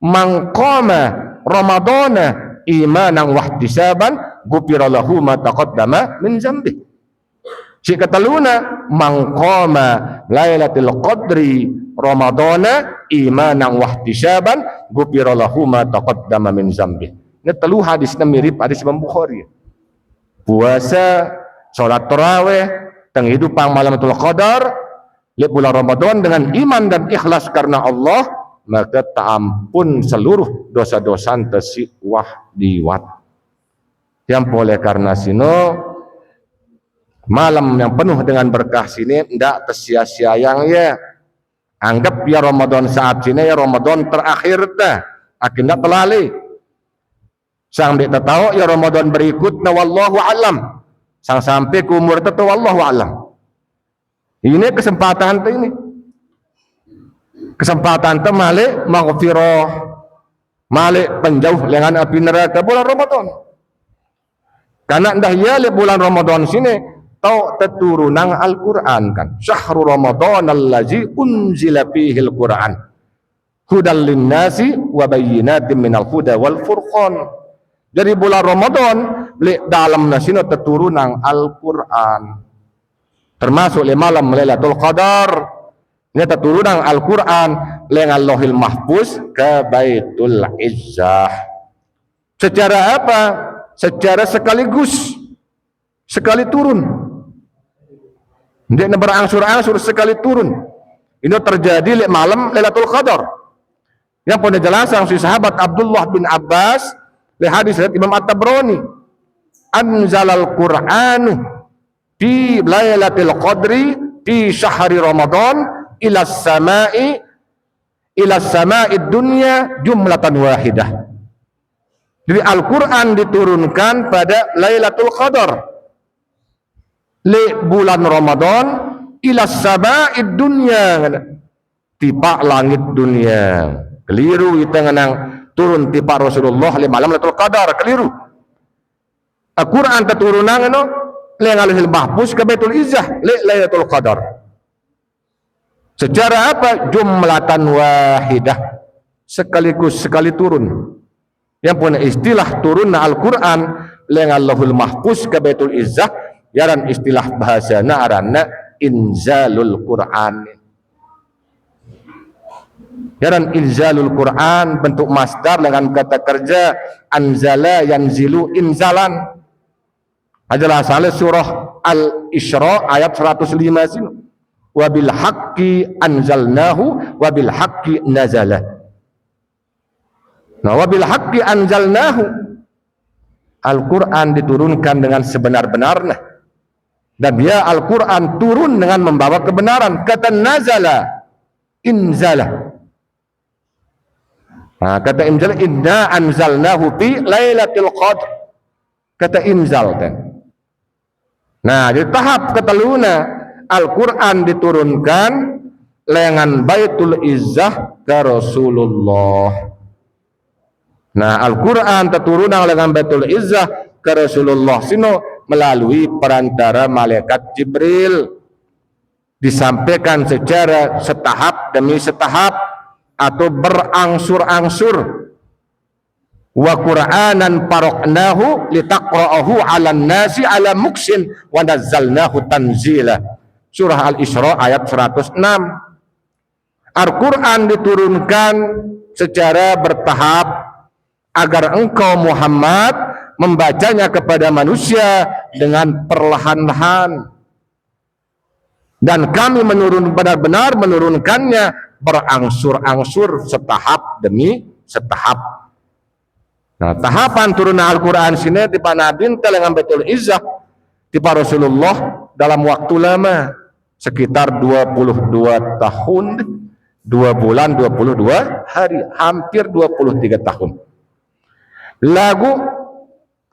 Man qama Ramadana imanan wahtisaban ghufira lahu ma taqaddama min dzambi. Si keteluna man qama Lailatul Qadri Ramadana imanan wahtisaban ghufira lahu ma taqaddama min dzambi. Ini telu hadisnya mirip hadis Imam Bukhari. Puasa, salat tarawih, teng hidupan malam Lailatul Qadar, di bulan Ramadan dengan iman dan ikhlas karena Allah, maka tak ampun seluruh dosa-dosa tersiwah diwat. Yang boleh karena sino malam yang penuh dengan berkah sini tidak tersia-sia yang ya. Anggap ya Ramadan saat sini ya Ramadan terakhir dah, akhirnya pelali. Sang dia tahu ya Ramadan berikutnya wallahu alam. Sang sampai ke umur itu wallahu alam. Ini kesempatan ini. Kesempatan itu malik maghfirah, malik penjauh dengan api neraka bulan Ramadan. Karena dah ya bulan Ramadan sini tau teturunan Al-Quran kan. Syahrul Ramadan allazi unzila fihi Al-Quran hudal linnasi wa bayyinatin minal huda wal furqan. Jadi bulan Ramadan dalam nasino teturunan Al-Quran. Termasuk di malam Lailatul Qadar. Ini teturunan Al-Quran dengan Lauhil Mahfuz ke Baitul Izzah. Secara apa? Secara sekaligus. Sekali turun. Dia berangsur-angsur sekali turun. Ini terjadi di malam Lailatul Qadar. Yang punya jelasan si sahabat Abdullah bin Abbas di hadis Imam At-Tabrani. Anzalal Qur'anu fi Lailatul Qadri fi syahri Ramadan ila samai dunya jumlatan wahidah. Jadi Al-Quran diturunkan pada Lailatul Qadar li bulan Ramadan ila samai dunya, tiba langit dunia. Keliru kita ngenang turun tiba Rasulullah li malam Lailatul Qadar, keliru. Al-Quran teturunan no li Lauhil Mahfuz ke Baitul Izzah li Lailatul Qadar. Secara apa? Jumlatan wahidah, sekaligus sekali turun. Yang punya istilah turun Al-Quran dengan Lauhul Mahfuz ke Baitul Izzah, yaran istilah bahasana arana inzalul Quran. Yaran inzalul Quran bentuk masdar dengan kata kerja anzala yanzilu inzalan. Adalah asal surah Al-Isra ayat 105 sini. Wabil haqqi anzalnahu wabil haqqi nazala. Nah, wabil haqqi anzalnahu, Al-Quran diturunkan dengan sebenar-benarnya, dan dia Al-Quran turun dengan membawa kebenaran. Kata nazala, inzala. Nah, kata inzala, inna anzalnahu fi Lailatul Qadr. Kata inzal kan. Nah, di tahap keteluna Al-Quran diturunkan dengan Baitul Izzah ke Rasulullah. Nah, Al-Quran terturunan dengan Baitul Izzah ke Rasulullah sino melalui perantara malaikat Jibril. Disampaikan secara setahap demi setahap atau berangsur-angsur. Wa Qur'anan faraqnahu litaqra'ahu 'alan nasi 'ala muksin wa nazzalnahu tanzila. Surah Al-Isra ayat 106. Al-Quran diturunkan secara bertahap agar engkau Muhammad membacanya kepada manusia dengan perlahan-lahan. Dan kami benar-benar menurunkannya berangsur-angsur, setahap demi setahap. Nah, tahapan turunan Al-Quran sini di Nabi dengan Baitul Izzah di Rasulullah dalam waktu lama, sekitar 22 tahun, 2 bulan, 22 hari, hampir 23 tahun. Lagu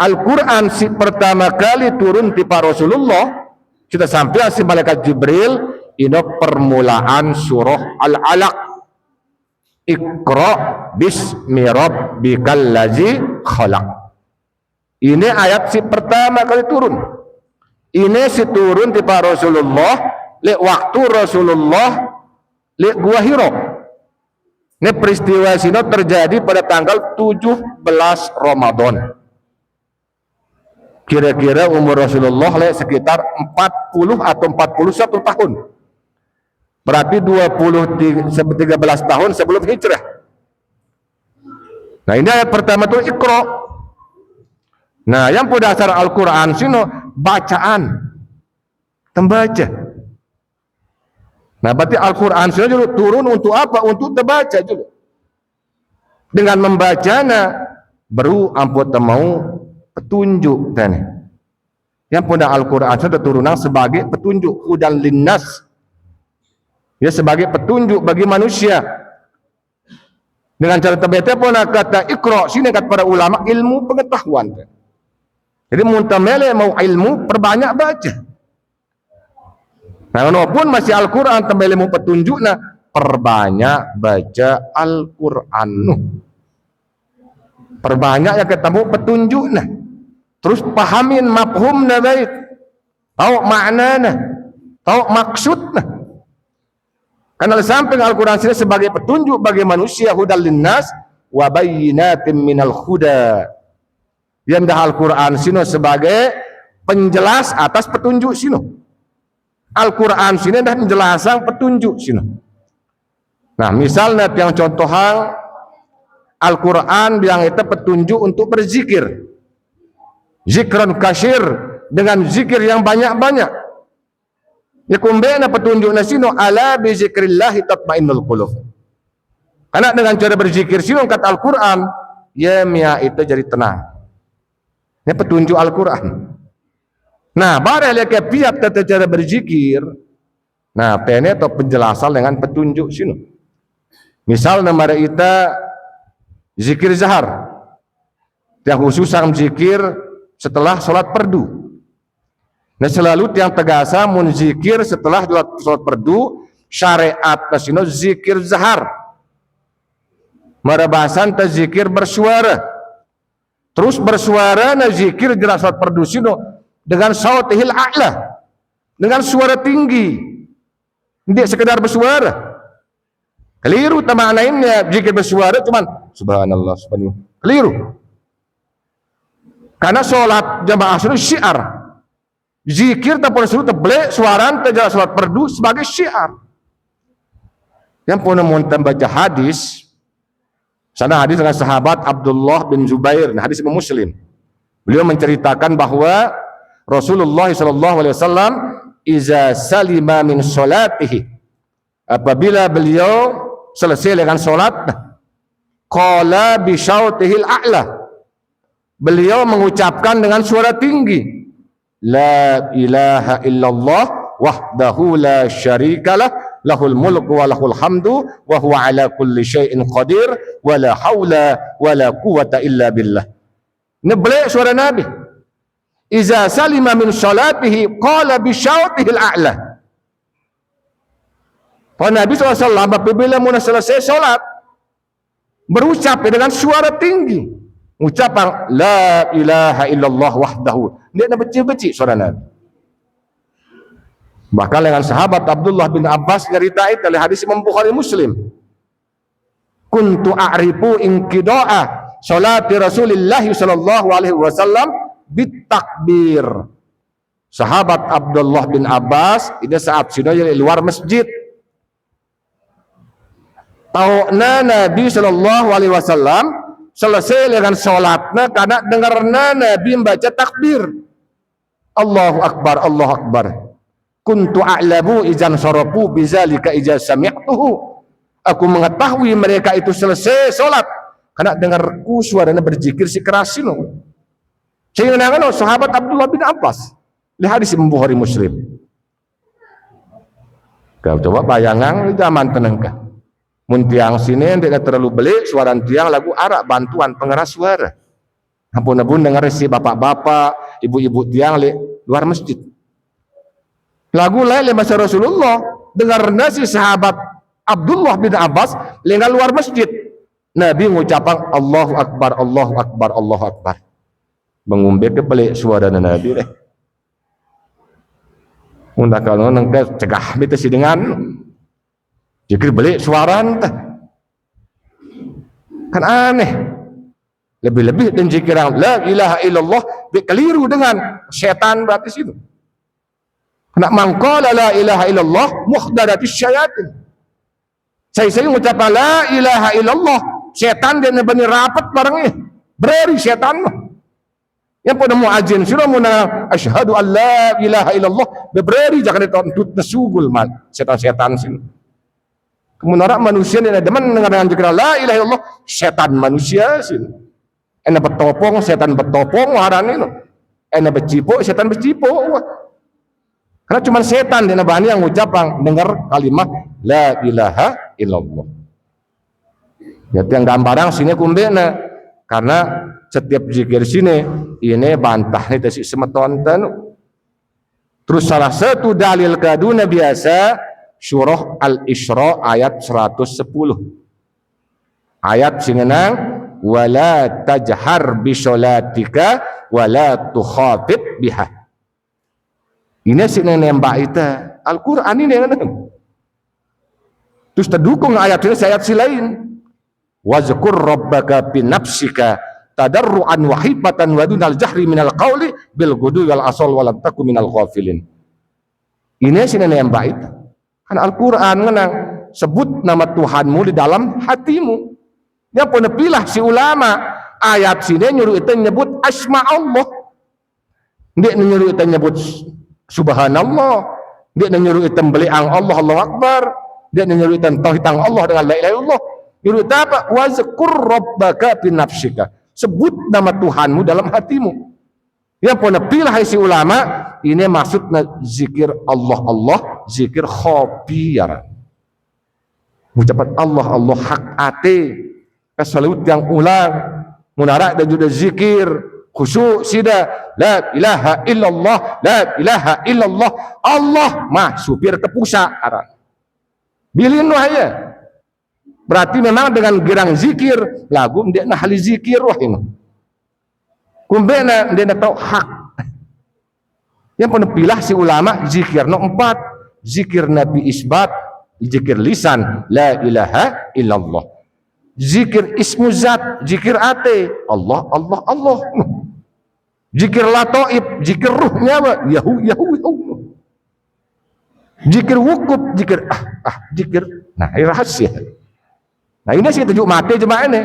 Al-Quran si pertama kali turun di Rasulullah, kita sampai si malaikat Jibril, ini permulaan surah Al-Alaq. Iqra bismi rabbikal ladzi khalaq. Ini ayat si pertama kali turun. Ini si turun di Rasulullah le waktu Rasulullah le Gua Hira. Ini peristiwa sini terjadi pada tanggal 17 Ramadan. Kira-kira umur Rasulullah sekitar 40 atau 41 tahun. Berarti 13 tahun sebelum hijrah. Nah, ini ayat pertama itu Iqra. Nah, yang pada dasar Al-Quran sini bacaan, tembaca. Nah, berarti Al-Quran sini juga turun untuk apa? Untuk terbaca juga. Dengan membacanya baru ampun mau petunjuk tadi. Yang pada Al-Quran sudah turunan sebagai petunjuk, hudan linnas, ya, sebagai petunjuk bagi manusia. Dengan cara terbaca pun kata Iqra sini kata para ulama ilmu pengetahuan. Jadi muntamele mau ilmu perbanyak baca. Nah, walaupun masih Al-Quran tambah ilmu petunjuknya, perbanyak baca Al-Quran. Perbanyak yang ketemu petunjuknya. Terus pahamin mafhumnya baik, tahu maknanya, tahu maksudnya. Karena samping Al-Quran sini sebagai petunjuk bagi manusia, hudal linnas wa bayyinatin minal huda. Yang dah Al-Quran sini sebagai penjelas atas petunjuk sini. Al-Quran sini dah penjelasan petunjuk sini. Nah, misalnya yang contoh hal Al-Quran yang itu petunjuk untuk berzikir. Zikran kasyir, dengan zikir yang banyak-banyak. Ya kumbena petunjuk nasino ala bi zikrillah tatmainnul qulub. Karena dengan cara berzikir sino kata Al-Quran, ya mia itu jadi tenang. Ini petunjuk Al-Quran. Nah, barang yang piat tata cara berzikir. Nah, ini atau penjelasan dengan petunjuk sino. Misal nama kita zikir zahar. Yang khusus sang zikir setelah sholat fardu. Nah, selalu yang tegasa mun zikir setelah sholat fardu, syariat nasino zikir zahar. Marabasan ta zikir bersuara. Terus bersuara na zikir jelas sholat fardu sino dengan sautihil a'la, dengan suara tinggi. Tidak sekedar bersuara. Keliru maknanya zikir bersuara cuman subhanallah subhanallah. Keliru. Karena sholat jamaah itu syiar. Zikir tak pun suruh teblek suaran terjadi sholat fardu sebagai syiar. Yang pun membaca hadis, sana hadis dengan sahabat Abdullah bin Zubair, hadis Imam Muslim. Beliau menceritakan bahwa Rasulullah SAW iza salima min sholatihi, apabila beliau selesai dengan sholat, qala bi syautihil a'la, beliau mengucapkan dengan suara tinggi, la ilaha illallah wahdahu la syarikalah lahul mulku wa lahul hamdu wa huwa ala kulli syai'in qadir wa la hawla wa la quwata illa billah. Ini beliau suara Nabi. Iza salima min salatihi qala bi syautihil a'la. Pak Nabi SAW apabila mau selesai sholat berucap dengan suara tinggi, ucapan la ilaha illallah wahdahu. Dia nak becik-becik suara Nabi. Bahkan dengan sahabat Abdullah bin Abbas nyeritain dari hadis Imam Bukhari Muslim. Kuntu a'rifu inqida'a salati Rasulillah sallallahu alaihi wasallam bitakbir. Sahabat Abdullah bin Abbas ini saat sudah di luar masjid. Tahu Nabi sallallahu alaihi wasallam selesai dengan solatna karena dengarna Nabi membaca takbir. Allahu Akbar, Allahu Akbar. Kuntu a'lamu izan sarafu bizalika ijaz sami'tuhu. Aku mengetahui mereka itu selesai solat karena dengarku suaranya berzikir si kerasin. Saya menangan sahabat Abdullah bin Abbas. Lihat hadis Bukhari Muslim. Kau coba bayangan zaman tenengkah. Mun tiang sini tidak terlalu belik suara tiang lagu arak bantuan pengeras suara. Ampun-ampun dengar si bapak-bapak, ibu-ibu tiang le luar masjid. Lagu lain bahasa Rasulullah dengar nasi sahabat Abdullah bin Abbas lengah luar masjid. Nabi mengucapkan Allahu Akbar, Allahu Akbar, Allahu Akbar. Mengumbek ke belik suara Nabi deh. Unda kalau nengke cegah beta si dengan jikir balik suara entah. Kan aneh. Lebih-lebih dan jikiran la ilaha illallah keliru dengan setan berarti situ. Kena mangqala la ilaha illallah muhdadatis syayatin. Saya mengucapkan la ilaha illallah, setan dia benar rapat barangnya. Beri setan mah. Yang pada muadzin sudah muna asyhadu an la ilaha illallah bebreri jangan ditutut nesugul mal setan-setan sini. Kemudian manusia ini demen dengan zikir la ilaha illallah setan manusia sini. Ena betopong setan betopong warane no. Ena becipok setan becipok. Karena cuma setan dia bani yang ucapang dengar kalimat la ilaha illallah. Ya yang gambarang sini kumbena karena setiap zikir sini ini bantah nih tesi semeton tanu. Terus salah satu dalil kaduna biasa surah Al-Isra ayat 110. Ayat singenang wala tajhar bi sholatika wala tukhatib biha. Ini sini nembak itu Al-Qur'an ini yang terus terdukung ayat ini ayat si lain. Wazkur rabbaka bi nafsika tadarruan wa hibatan wa dunal jahri minal qawli bil gudu wal asal walam taku minal ghafilin. Ini sini nembak itu. Kan Al-Qur'an ngenang sebut nama Tuhanmu di dalam hatimu. Yang pun pilah si ulama ayat sini nyuruh itu nyebut asma Allah. Dia nyuruh itu nyebut subhanallah. Dia nyuruh itu beliang Allah Allahu Akbar. Dia nyuruh itu tauhid Allah dengan la ilaha illallah. Nyuruh itu apa? Wazkur rabbaka bi nafsika. Sebut nama Tuhanmu dalam hatimu. Yang pun pilah si ulama ini maksudnya zikir Allah, zikir khafiyar. Ucapan Allah hak ate. Kesalut yang ulang munarak dan juga zikir khusyuk sida la ilaha illallah la ilaha illallah Allah mah supir tepusa arah bilin wahya berarti memang dengan gerang zikir lagu dia nah ahli zikir wah ini kumbena dia tahu hak yang pun pilah si ulama zikir no 4 zikir nabi isbat zikir lisan la ilaha illallah zikir ismu zat, zikir ate, Allah. Zikir latoib, zikir ruhnya apa? Yahu. Zikir wukuf, zikir zikir. Nah, ini rahasia. Nah, ini sih tujuh mati jemaah ini.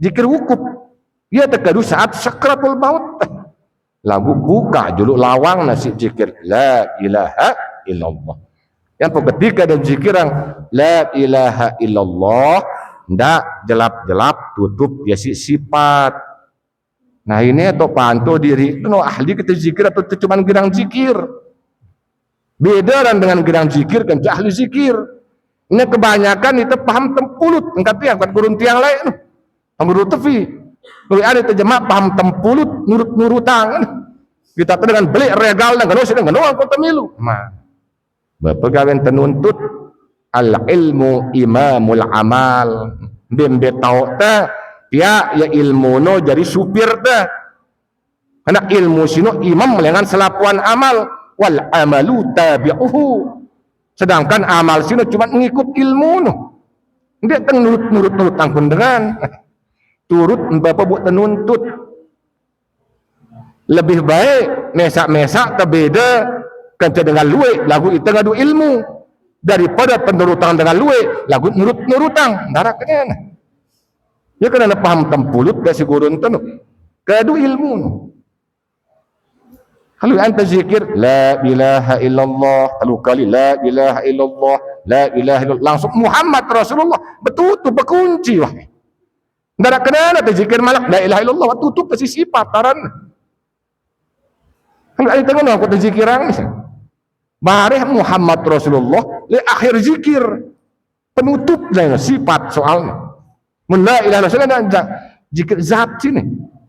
Zikir wukuf. Ia terkadu saat sakratul maut. Lagu buka juluk lawang nasi zikir la ilaha illallah. Yang ketika dan zikiran la ilaha illallah ndak jelap-jelap tutup ya sifat. Nah ini atau panto diri itu ahli kita zikir atau cuma gerang zikir. Beda dengan gerang zikir kan ahli zikir. Ini kebanyakan itu paham tempulut engkat yang kan gurun tiang lain. Menurut tefi. Lalu ada terjemah paham tempulut nurut-nurutan. Kita dengan beli regal dan gano sedang gano angkot temilu. Nah. Bapak kawin tenuntut al-ilmu imamul amal bembe tau ta ya ilmu no jadi supir ta karena ilmu sino imam dengan selapuan amal wal amalu tabi'uhu sedangkan amal sino cuma mengikut ilmu no dia teng nurut tangkun dengan turut bapak buat tenuntut lebih baik mesak-mesak terbeda kerja dengan luwe lagu itu ngadu ilmu daripada penurutan dengan luwe lagu nurut-nurutang daraknya Ya kena paham tempulut ke si gurun tu. Kadu ilmu. Kalau anta zikir la ilaha illallah, kalau kali la ilaha illallah, la ilaha illallah, langsung Muhammad Rasulullah, betul tu berkunci wah. Ndak kena ada zikir malak la ilaha illallah, tutup ke sifat taran. Kalau ada tengok aku zikiran bareh Muhammad Rasulullah li akhir zikir penutup dengan sifat soalnya. Mun la ilaha illallah zikir zat sini.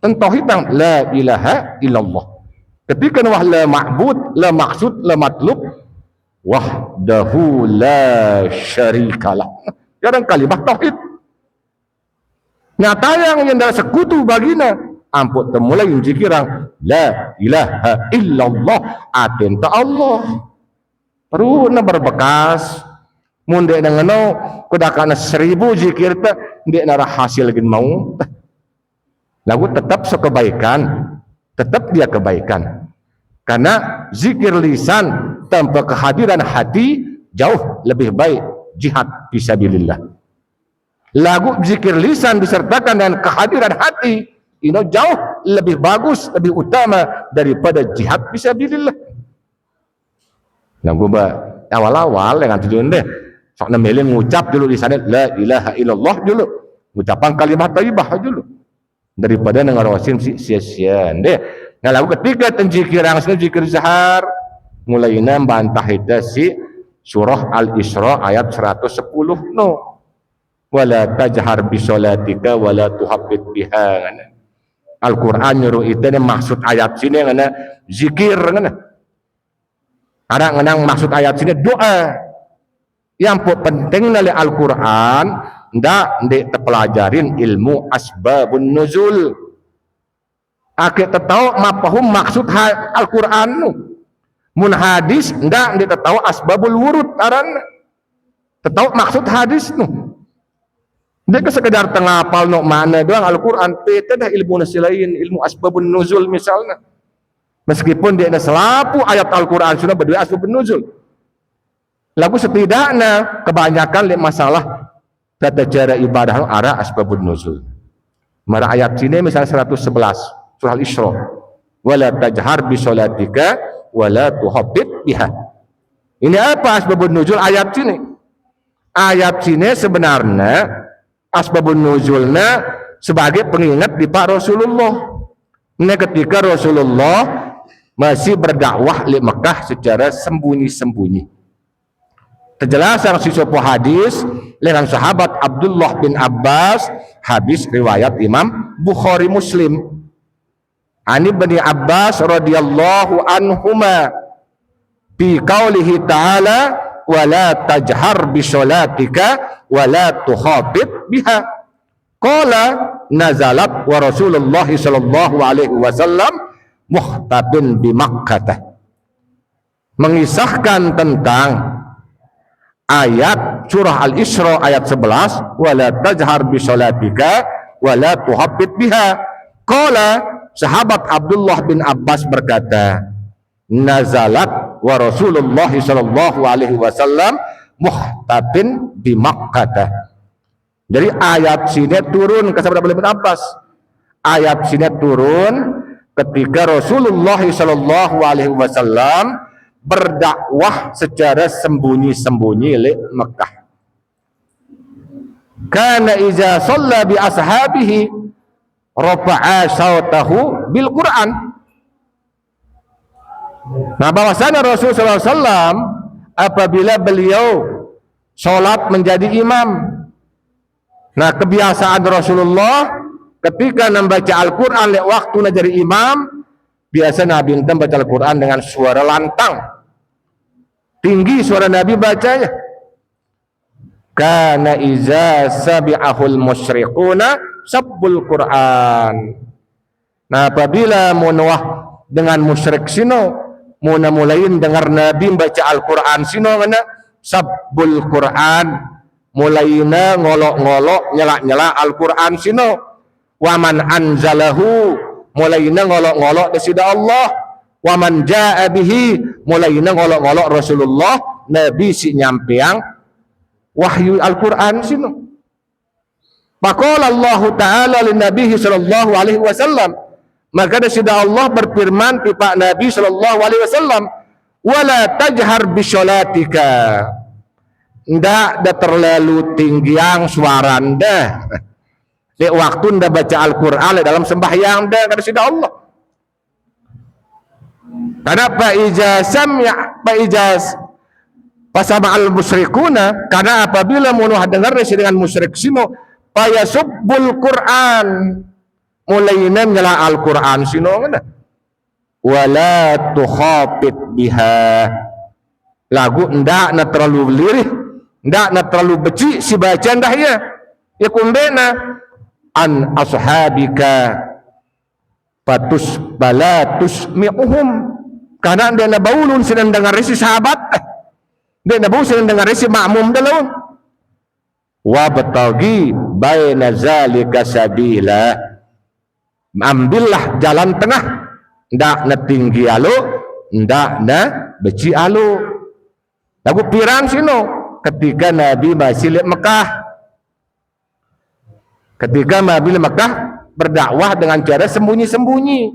Tauhid la ilaha illallah. Ketika wah la ma'bud, la maksud, la matlub wahdahu la syarikalah. Jarang kalimah tauhid. Nyata yang dah sekutu bagina. Ampun temulai zikiran la ilaha illallah aten ta Allah. Perlu na berbekas. Mun dek nangano kudakana 1000 zikir ta dek na hasil lagi mau. Lagu tetap sekebaikan. Tetap dia kebaikan. Karena zikir lisan tanpa kehadiran hati jauh lebih baik jihad fisabilillah. Lagu zikir lisan disertakan dengan kehadiran hati ini jauh lebih bagus, lebih utama daripada jihad fisabilillah. Lagu awal-awal dengan tujuan deh. Sok nemelin ngucap dulu di sana la ilaha illallah dulu. Ucapan kalimat thayyibah dulu. Daripada ngarawasin sia-sia deh. Nah lagu ketiga zikir yang zikir sahar mulaina bantah itu si surah Al-Isra ayat 110 no. Wala tajhar bi sholatika wala tuhabbit biha. Al-Qur'an nyuruh itu maksud ayat sini ngana zikir ngana. Ada ngenang maksud ayat sini doa. Yang penting dari Al-Qur'an ndak terpelajarin ilmu asbabun nuzul. Akhir tahu mapahum maksud Al-Qur'an nu. Mun hadis ndak tahu asbabul wurud aran. Tahu maksud hadis nu. Dia sekedar tengapal no mana doang Al-Qur'an peta dah ilmu nasi lain, ilmu asbabun nuzul misalnya. Meskipun dia selapu ayat Al-Qur'an sudah berdua asbabun nuzul. Lagu setidaknya kebanyakan masalah tata cara ibadah arah asbabun nuzul. Mara ayat sini misalnya 111 surah Al-Isra. Wala tajhar bi sholatika wala tuhabbit biha. Ini apa asbabun nuzul ayat sini? Ayat sini sebenarnya asbabun nuzulnya sebagai pengingat di Pak Rasulullah. Ini ketika Rasulullah masih berdakwah di Mekah secara sembunyi-sembunyi. Terjelas yang sisupu hadis dengan sahabat Abdullah bin Abbas, hadis riwayat Imam Bukhari Muslim. Ani bin Abbas radhiyallahu anhuma bi qaulihi ta'ala wala tajhar bi sholatika wala tuhabit biha. Qala nazalat wa Rasulullah sallallahu alaihi wasallam muhtabin bi Makkah. Mengisahkan tentang ayat surah Al-Isra ayat 11 wala tajhar bi sholatika wala tuhabbit biha. Qala sahabat Abdullah bin Abbas berkata nazalat wa Rasulullah sallallahu alaihi wasallam muhtabin bi Makkah. Jadi ayat sini turun ke sahabat Abdullah bin Abbas. Ayat sini turun ketika Rasulullah sallallahu alaihi wasallam berdakwah secara sembunyi-sembunyi di Mekah. Kana iza shalla bi ashabihi rafa'a sautahu bil Quran. Nah, bahwasanya Rasulullah SAW apabila beliau sholat menjadi imam. Nah, kebiasaan Rasulullah ketika membaca Al-Quran lewat waktu jadi imam, biasa Nabi baca Al-Quran dengan suara lantang. Tinggi suara Nabi bacanya. Kana iza sabi'ahul musyriquna sabbul Quran. Nah, apabila munawah dengan musyrik sino, muna mulain dengar Nabi baca Al-Quran sino mana sabbul Quran, mulaina ngolok-ngolok nyela-nyela Al-Quran sino. Waman anzalahu, mulaina ngolok-ngolok desida Allah. Waman ja'a bihi, mulaina ngolok-ngolok Rasulullah Nabi si nyampeang wahyu Al-Quran sino. Faqala Allah Ta'ala li Nabi sallallahu alaihi wasallam, maka sudah Allah berfirman kepada Nabi sallallahu alaihi wasallam, wala tajhar bi syalatika, ndak da terlalu tinggiang suara nda di waktu nda baca Al-Qur'an dalam sembahyang nda, kata sudah Allah. Karena pasama al musyrikuna, karena apabila munuh dengar dengan musyrik sino payasubbul Quran, mulainya nyela Al-Quran sino ngana, wala tukhafit biha, lagu ndak na terlalu lirih, ndak na terlalu beci si bacaan dah ya kumbena an ashabika patus balatus mi'uhum, karena dia na baulun sedang dengar si sahabat, dia na baulun sedang dengar si makmum dalam, wa batagi baina zalika sabila, ambillah jalan tengah, ndak na tinggi alo, ndak na beci alo. Lagu pirang sino ketika Nabi masih di Mekah, ketika Nabi di Mekah berdakwah dengan cara sembunyi-sembunyi,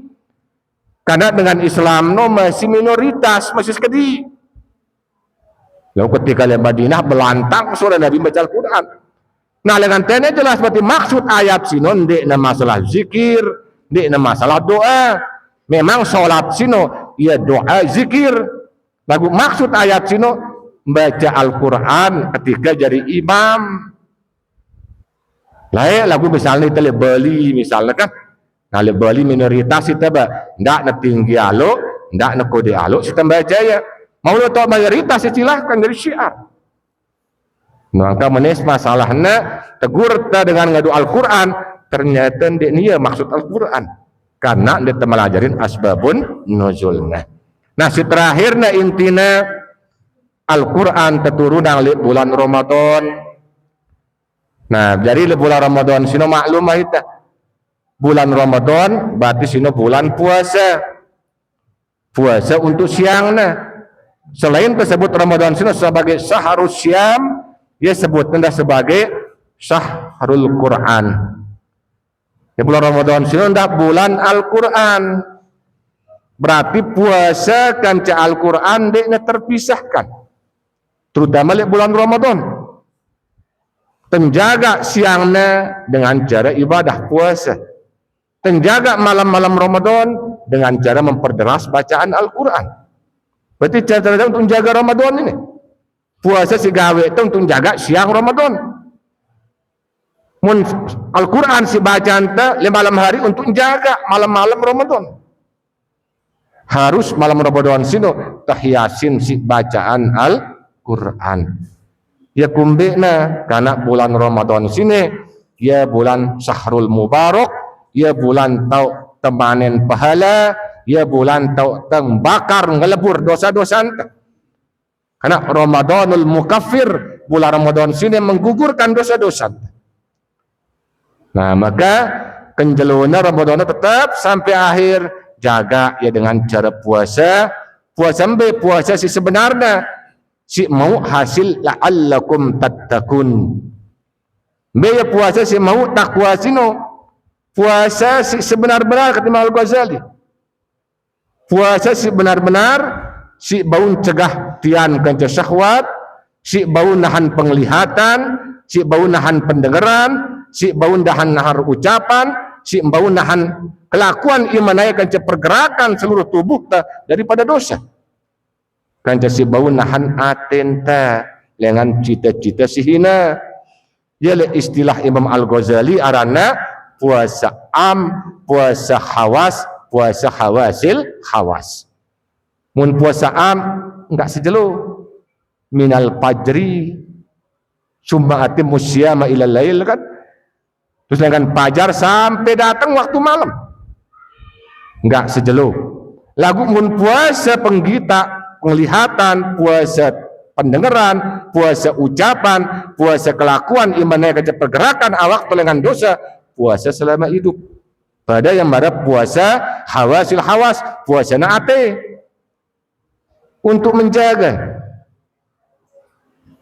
karena dengan Islam no masih minoritas, masih sekedi. Lalu ketika di Madinah belantang surah Nabi baca Al-Quran. Nah dengan tanya jelas berarti maksud ayat sino ndek na masalah zikir, ndek na masalah doa. Memang sholat sino ya doa zikir. Lagu maksud ayat sino baca Al-Quran ketika jadi imam. Lagu misalnya kita beli misalnya kan, nah beli minoritas kita ba, ndak na tinggi alo, ndak na kode alo, kita baca ya. Mau lo tau mayoritas silahkan dari syiar. Maka menes masalahnya tegur ta dengan ngadu Al-Quran, ternyata dia ni maksud Al-Quran, karena dia melajarin asbabun nuzulnya. Nah si terakhirnya intinya Al-Quran terturun dari bulan Ramadan. Nah, jadi bulan Ramadan sino maklum kita. Bulan Ramadan berarti sino bulan puasa. Puasa untuk siangnya. Selain tersebut Ramadan sino sebagai syahrul syam, dia sebutnya sebagai syahrul Quran. Ya, bulan Ramadan sino ndak bulan Al-Quran. Berarti puasa kanca Al-Quran dia terpisahkan. Terutama di bulan Ramadan. Tenjaga siangnya dengan cara ibadah puasa, tenjaga malam-malam Ramadan dengan cara memperderas bacaan Al-Quran. Berarti cara untuk menjaga Ramadan ini, puasa si gawe itu untuk menjaga siang Ramadan. Al-Quran si bacaan te malam hari untuk menjaga malam-malam Ramadan. Harus malam Ramadan sino tahiyasin si bacaan Al-Quran. Ya kumbena karena bulan Ramadan sini ya bulan Syahrul Mubarak, ya bulan tau temanen pahala, ya bulan tau tembakar ngelebur dosa-dosa. Karena Ramadanul Mukaffir, bulan Ramadan sini menggugurkan dosa-dosa. Nah maka kenjeluna Ramadan tetap sampai akhir, jaga ya dengan cara puasa sampai puasa si sebenarnya. Si mau hasil la'allakum tattakun. Biaya puasa si mau takwa sino. Puasa si sebenar-benar kata Imam Al-Ghazali. Puasa si benar-benar si bau cegah tian kanca syahwat, si bau nahan penglihatan, si bau nahan pendengaran, si bau nahan ucapan, si bau nahan kelakuan imanaya kanca pergerakan seluruh tubuh daripada dosa. Kanca si bau nahan atenta dengan cita-cita si hina. Ya istilah Imam Al-Ghazali arana puasa am, puasa khawas, puasa khawasil khawas. Mun puasa am enggak sejelo minal fajri summa atimu syama ilal lail kan. Terus dengan fajar sampai datang waktu malam. Enggak sejelo. Lagu mun puasa penggita penglihatan, puasa pendengaran, puasa ucapan, puasa kelakuan, imannya kerja pergerakan, awak dengan dosa, puasa selama hidup. Pada yang marah puasa hawasil hawas, puasa naate untuk menjaga.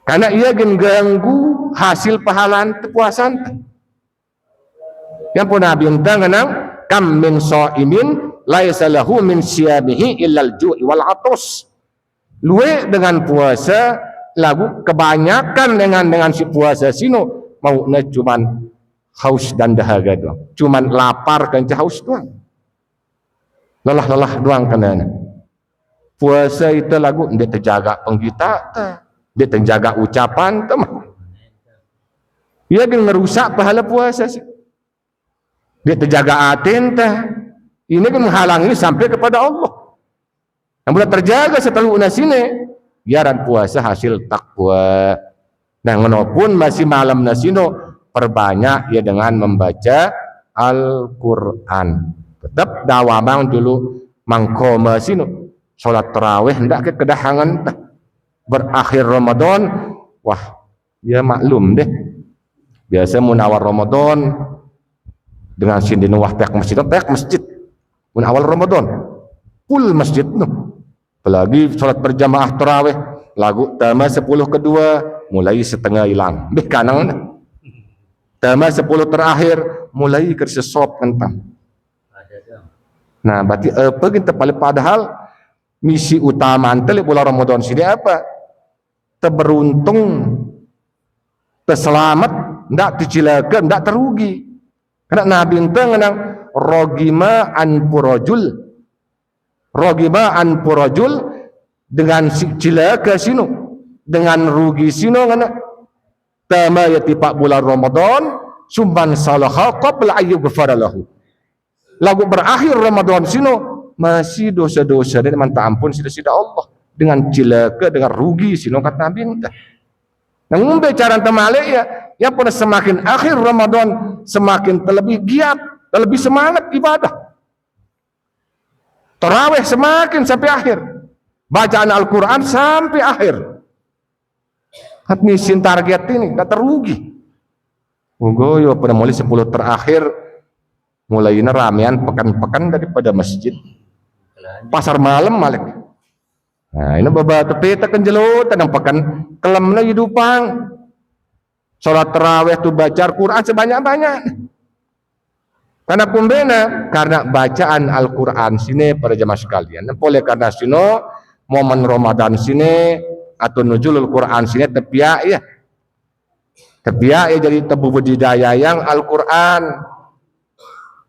Karena ia ganggu hasil pahalaan kepuasan. Yang pun Nabi entang kenang kam min shaimin laisa lahu min siyamihi illal ju'i wal atus. Luwe dengan puasa lagu kebanyakan dengan si puasa sino maunya cuman haus dan dahaga doang. Cuman lapar kan haus doang. Lelah-lelah doang kan. Puasa itu lagu dia terjaga penggita, dia terjaga ucapan teman. Dia kan merusak pahala puasa sih. Dia terjaga aten tah. Ini kan menghalangi sampai kepada Allah. Yang boleh terjaga setelah sini, biaran puasa hasil takwa. Nah, walaupun masih malam nasino, perbanyak ya dengan membaca Al-Quran. Tetap dawamang dulu mangkoma sino. Sholat tarawih hendak ke kedahangan berakhir Ramadan. Wah, ya maklum deh. Biasa mun awal Ramadan dengan sindin wah pek masjid mun awal Ramadan full masjid no. Apalagi sholat berjamaah tarawih lagu tama 10 kedua mulai setengah hilang beh kanang tama 10 terakhir mulai kersesop kentang. Nah berarti apa kita padahal misi utama antara bulan Ramadan sini apa? Terberuntung, terselamat, tidak tercilaka, tidak terugi. Karena Nabi itu mengenang rogima an purajul dengan cilaka sino, dengan rugi sino ngana. Tama yatipak bulan Ramadan, sumban salaha qabla ayyughfara lahu. Lagu berakhir Ramadan sino masih dosa-dosa dan minta ampun sida-sida Allah dengan cilaka, dengan rugi sino kata Nabi itu. Namun bicara temalik ya pada semakin akhir Ramadan semakin terlebih giat, terlebih semangat ibadah. Tarawih semakin sampai akhir, bacaan Al-Quran sampai akhir. Misin target ini tak terugi. Ugoyo pada mulai 10 terakhir mulai ramean pekan-pekan daripada masjid. Pasar malam malik. Nah, ini baba tepi tekan jelut tenang pekan kelemna hidupang. Salat tarawih tu baca Al-Quran sebanyak-banyak. Karena kumbena karena bacaan Al-Quran sini para jemaah sekalian. Oleh karena sino momen Ramadan sini atau nuzulul Quran sini tepiak ya. Tepiak ya jadi tebu budidaya yang Al-Quran.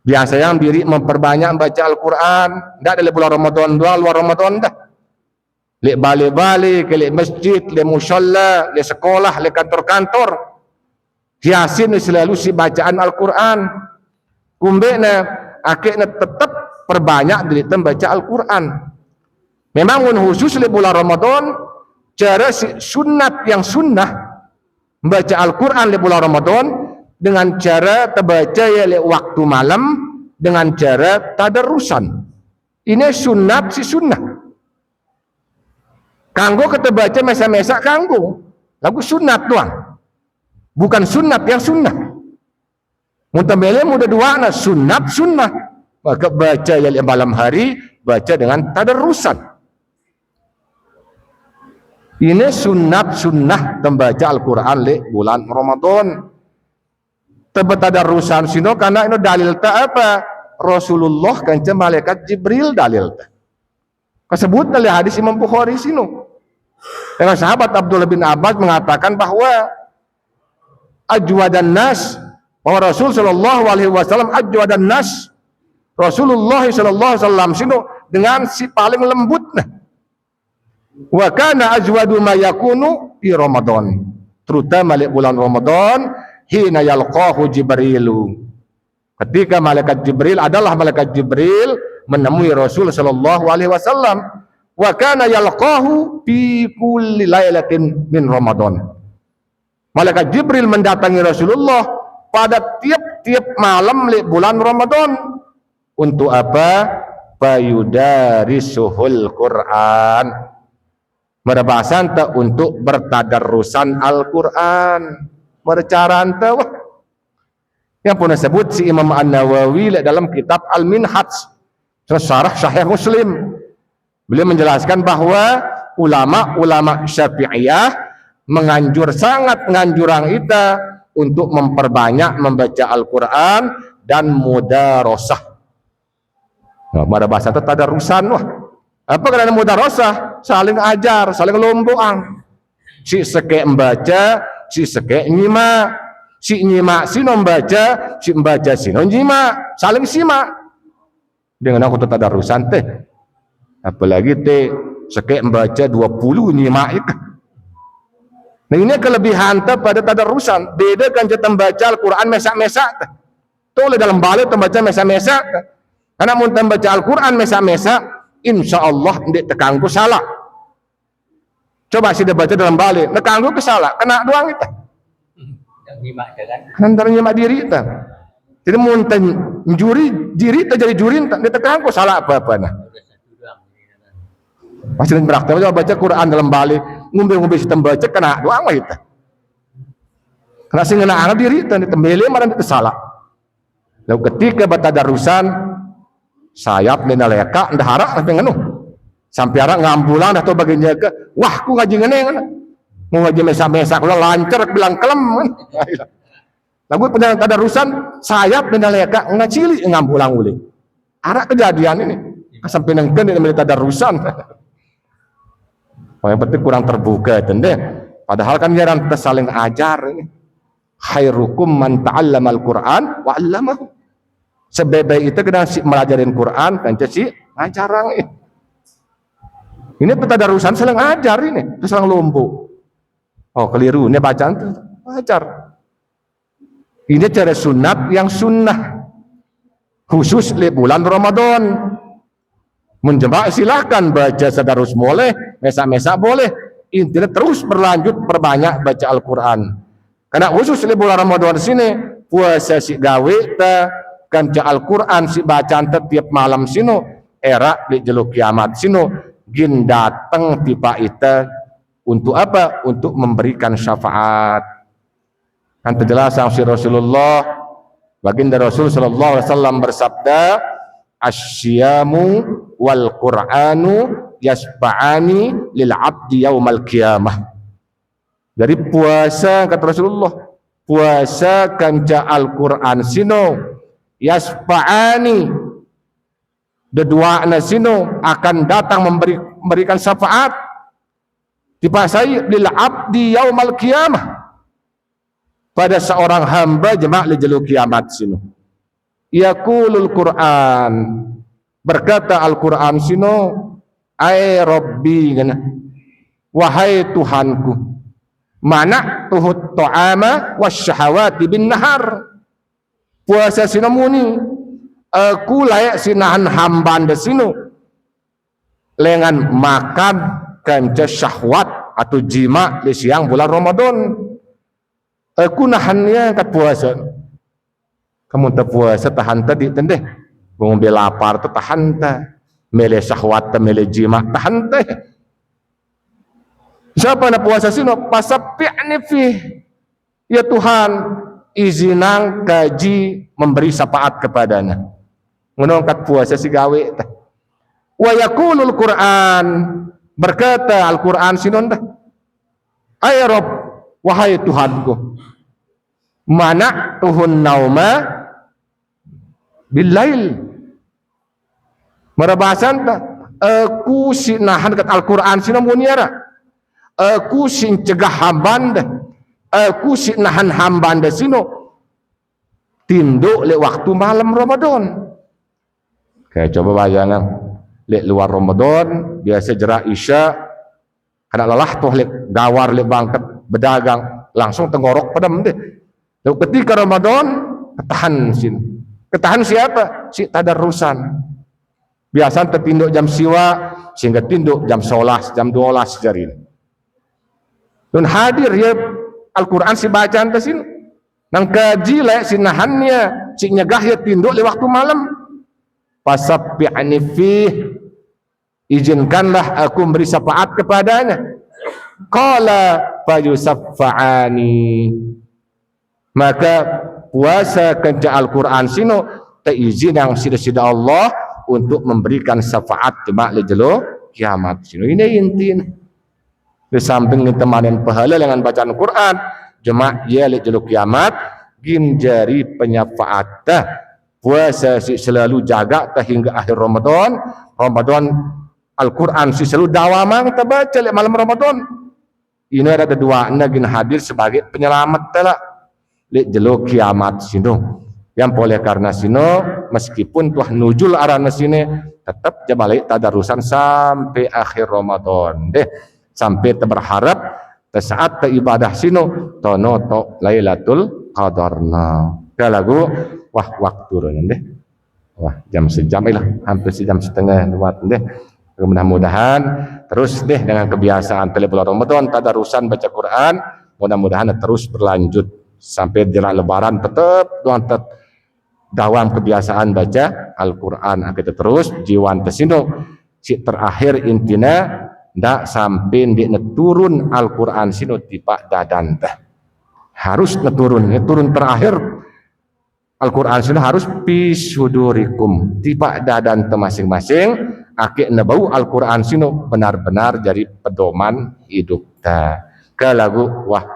Biasa yang diri memperbanyak baca Al-Quran. Tidak dari bulan Ramadan doang, luar Ramadan dah. Lek balik-balik, lek masjid, lek musholla, lek sekolah, lek kantor-kantor. Hiasin selalu si bacaan Al-Quran. Kumbena akhirnya tetap perbanyak dari baca Al-Quran. Memang khusus lek bulan Ramadan, cara sunat yang sunnah membaca Al-Quran lek bulan Ramadan dengan cara terbaca ya lek waktu malam dengan cara tadarrusan. Ini sunat si sunnah. Kanggo kita baca mesa-mesa kanggo lagu sunat doang, bukan sunat yang sunnah. Mutamele muda dua na sunat sunnah, maka baca yang malam hari baca dengan tadarrusan. Ini sunat sunnah membaca Al-Quran le bulan Ramadan. Tadarrusan sino karena ini dalil tak apa Rasulullah kanca malaikat Jibril dalil tak. Kesebut dari hadis Imam Bukhari sino. Dengan sahabat Abdullah bin Abbas mengatakan bahwa ajwadan nas, bahwa Rasul sallallahu alaihi wasallam ajwadan nas. Rasulullah sallallahu alaihi wasallam sino dengan si paling lembut nah. Wa kana ajwadu ma yakunu fi Ramadan. Terutama di bulan Ramadan hina yalqahu Jibrilu. Ketika malaikat Jibril adalah malaikat Jibril menemui Rasul sallallahu alaihi wasallam. Wa kana yalqahu fi kulli lailatin min Ramadan. Malaikat Jibril mendatangi Rasulullah pada tiap-tiap malam di bulan Ramadan. Untuk apa? Fayudarisuhul Quran. Merbahasan ta untuk bertadarrusan Al-Quran. Mercaran ta wah. Yang pun disebut si Imam An-Nawawi dalam kitab Al-Minhaj syarah Sahih Muslim. Beliau menjelaskan bahwa ulama-ulama Syafi'iyah sangat menganjurkan kita untuk memperbanyak membaca Al-Quran dan mudarosah. Nah, pada bahasa itu tadarusan wah. Apa kerana mudarosah? Saling ajar, saling lombokan. Si seke membaca, si seke nyimak, si nyimak sino membaca sino nyimak, saling simak. Dengan aku tadarusan teh. Apalagi teh seke membaca 20 nyimak itu. Nah ini kelebihan pada tadarusan. Beda kan kita membaca Al-Quran mesak-mesak. Toleh dalam balik membaca mesak-mesak. Karena mau membaca Al-Quran mesak-mesak, insya Allah tidak terganggu salah. Coba sih dia baca dalam balik, terganggu ke salah, kena doang itu. Antara nyimak diri itu. Jadi mau juri diri itu jadi juri, dia terganggu salah apa-apa. Nah. Pasti beraktif baca Quran dalam balik, ngumbe-ngumbe sistem baca kena doang lah itu. Karena sih ngena diri itu, tembele mana itu salah. Lalu ketika batadarusan sayap dan leka ndak harap sampai ngenu. Sampai harap ngambulan atau bagian jaga. Wah, ku ngaji ngene kan. Mau ngaji mesa-mesa kula lancar bilang kelem. Lagu pendapat tadarusan sayap dan leka ngacili ngambulang uli. Ara kejadian ini. Sampai nengkeun di tadarusan. Yang penting kurang terbuka tende. Padahal kan jarang saling ajar ini. Khairukum man ta'allamal Qur'an wa 'allamahu. Sebebe itu kena si melajarin Quran kan si ngajarang ini. Ini tadarusan saling ajar ini, terus saling lombo. Oh keliru, ini bacaan itu ajar. Ini cara sunat yang sunnah. Khusus di bulan Ramadan. Menjemaah silahkan baca tadarus boleh, mesak-mesak boleh. Intinya terus berlanjut perbanyak baca Al-Quran. Karena khusus di bulan Ramadan sini puasa si gawe ta kanca Al-Quran si bacaan tiap malam sino era di jeluk kiamat sino gin datang tiba ita untuk apa? Untuk memberikan syafaat. Kan terjelas si Rasulullah baginda Rasul sallallahu alaihi wasallam bersabda asyamu wal Qur'anu yasba'ani lil 'abdi yaumal qiyamah. Dari puasa kata Rasulullah, puasa kanca Al-Quran sino yasfa'ani dedua nasino akan datang memberikan syafaat dipasai lil abdi yaumal qiyamah pada seorang hamba jemaah li jelu kiamat sino. Yaqulul Quran, berkata Al-Quran sino, ay rabbi ngana, wahai Tuhanku, mana tuhut ta'ama wasyahawati bin nahar. Puasa sino muni aku layak sinahan hamban de sino lengan makan kanca syahwat atau jima di siang bulan Ramadan. Aku nahannya kat puasa. Kamu tak puasa tahan tadi tendeh. Ngombe lapar tu tahan ta. Mele syahwat ta mele jima tahan teh. Siapa nak puasa sino pasapi'ni fi. Ya Tuhan, izinang kaji memberi syafaat kepadanya. Menongkat puasa si gawe tah. Wa yaqulul Quran, berkata Al-Quran sinon dah. Ay Rabb, wahai Tuhanku, mana tuhun nauma billail. Merabasan ta, aku si nahan kat Al-Quran sinon muniara. Aku si cegah hambanda, aku si nahan hambanda sino tinduk le waktu malam Ramadan. Kayak coba bayangkan le luar Ramadan biasa jerak isya karena lelah tuh le gawar le bangket berdagang langsung tenggorok padam deh. Lalu ketika Ramadan ketahan sini. Ketahan siapa? Si tadarusan. Biasa tertinduk jam siwa sehingga tinduk jam 11, jam 12 jari. Dan hadir ya Al-Quran si bacaan ke sini. Nang kaji le si nahannya, si nyegah ya tinduk le waktu malam. Pasabbi'ni fih, izinkanlah aku memberi syafaat kepadanya. Qala fayusaffa'ani, maka puasa kerja Al-Quran sino teizin yang sida-sida Allah untuk memberikan syafaat jemaah li jelo kiamat sino. Ini intinya. Di samping temanin pahala dengan bacaan Quran, jemaah ya li jelo kiamat gin jari penyafaat puasa si selalu jaga hingga akhir Ramadan. Ramadan Al-Quran si selalu dawamang kita baca lek malam Ramadan. Ini ada dua gin hadir sebagai penyelamat telah lek jelo kiamat sino. Yang boleh karena sino meskipun tuah nujul arana sini tetap jabalik tadarusan sampai akhir Ramadan deh, sampai berharap saat ibadah sino tono to Lailatul Qadarna. Lagu wah waktu deh. Wah jam sejam lah, hampir sejam setengah lewat deh. Mudah-mudahan terus deh dengan kebiasaan bulan Ramadan tadarusan baca Quran, mudah-mudahan terus berlanjut sampai jelang lebaran tetap dawam kebiasaan baca Al-Quran. Kita terus jiwan tesino si terakhir intinya ndak sampai turun Al-Quran sino tiba dadan teh harus turun terakhir Al-Quran sino harus pisudurikum tiba dadan te masing-masing akik nebau Al-Quran sino benar-benar jadi pedoman hidup ta ke lagu wah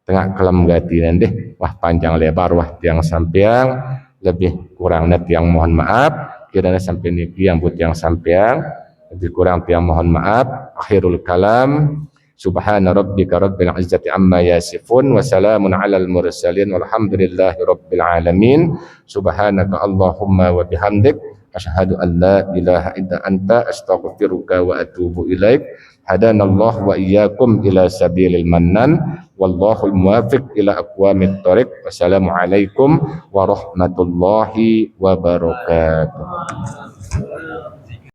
tengah kelam gati deh wah panjang lebar wah tiang sampiang lebih kurang net yang mohon maaf kiranya sampai niki yang but yang sampiang lebih kurang tiang mohon maaf akhirul kalam subhana rabbika rabbil izzati amma yasifun wa salamun alal mursalin walhamdulillahi rabbil alamin subhanaka allahumma wa bihamdik asyhadu an la ilaha illa anta astaghfiruka wa atubu ilaik hadanallahu wa iyyakum ila sabilil mannan wallahul muwaffiq ila aqwamit thoriq wassalamualaikum warahmatullahi wabarakatuh.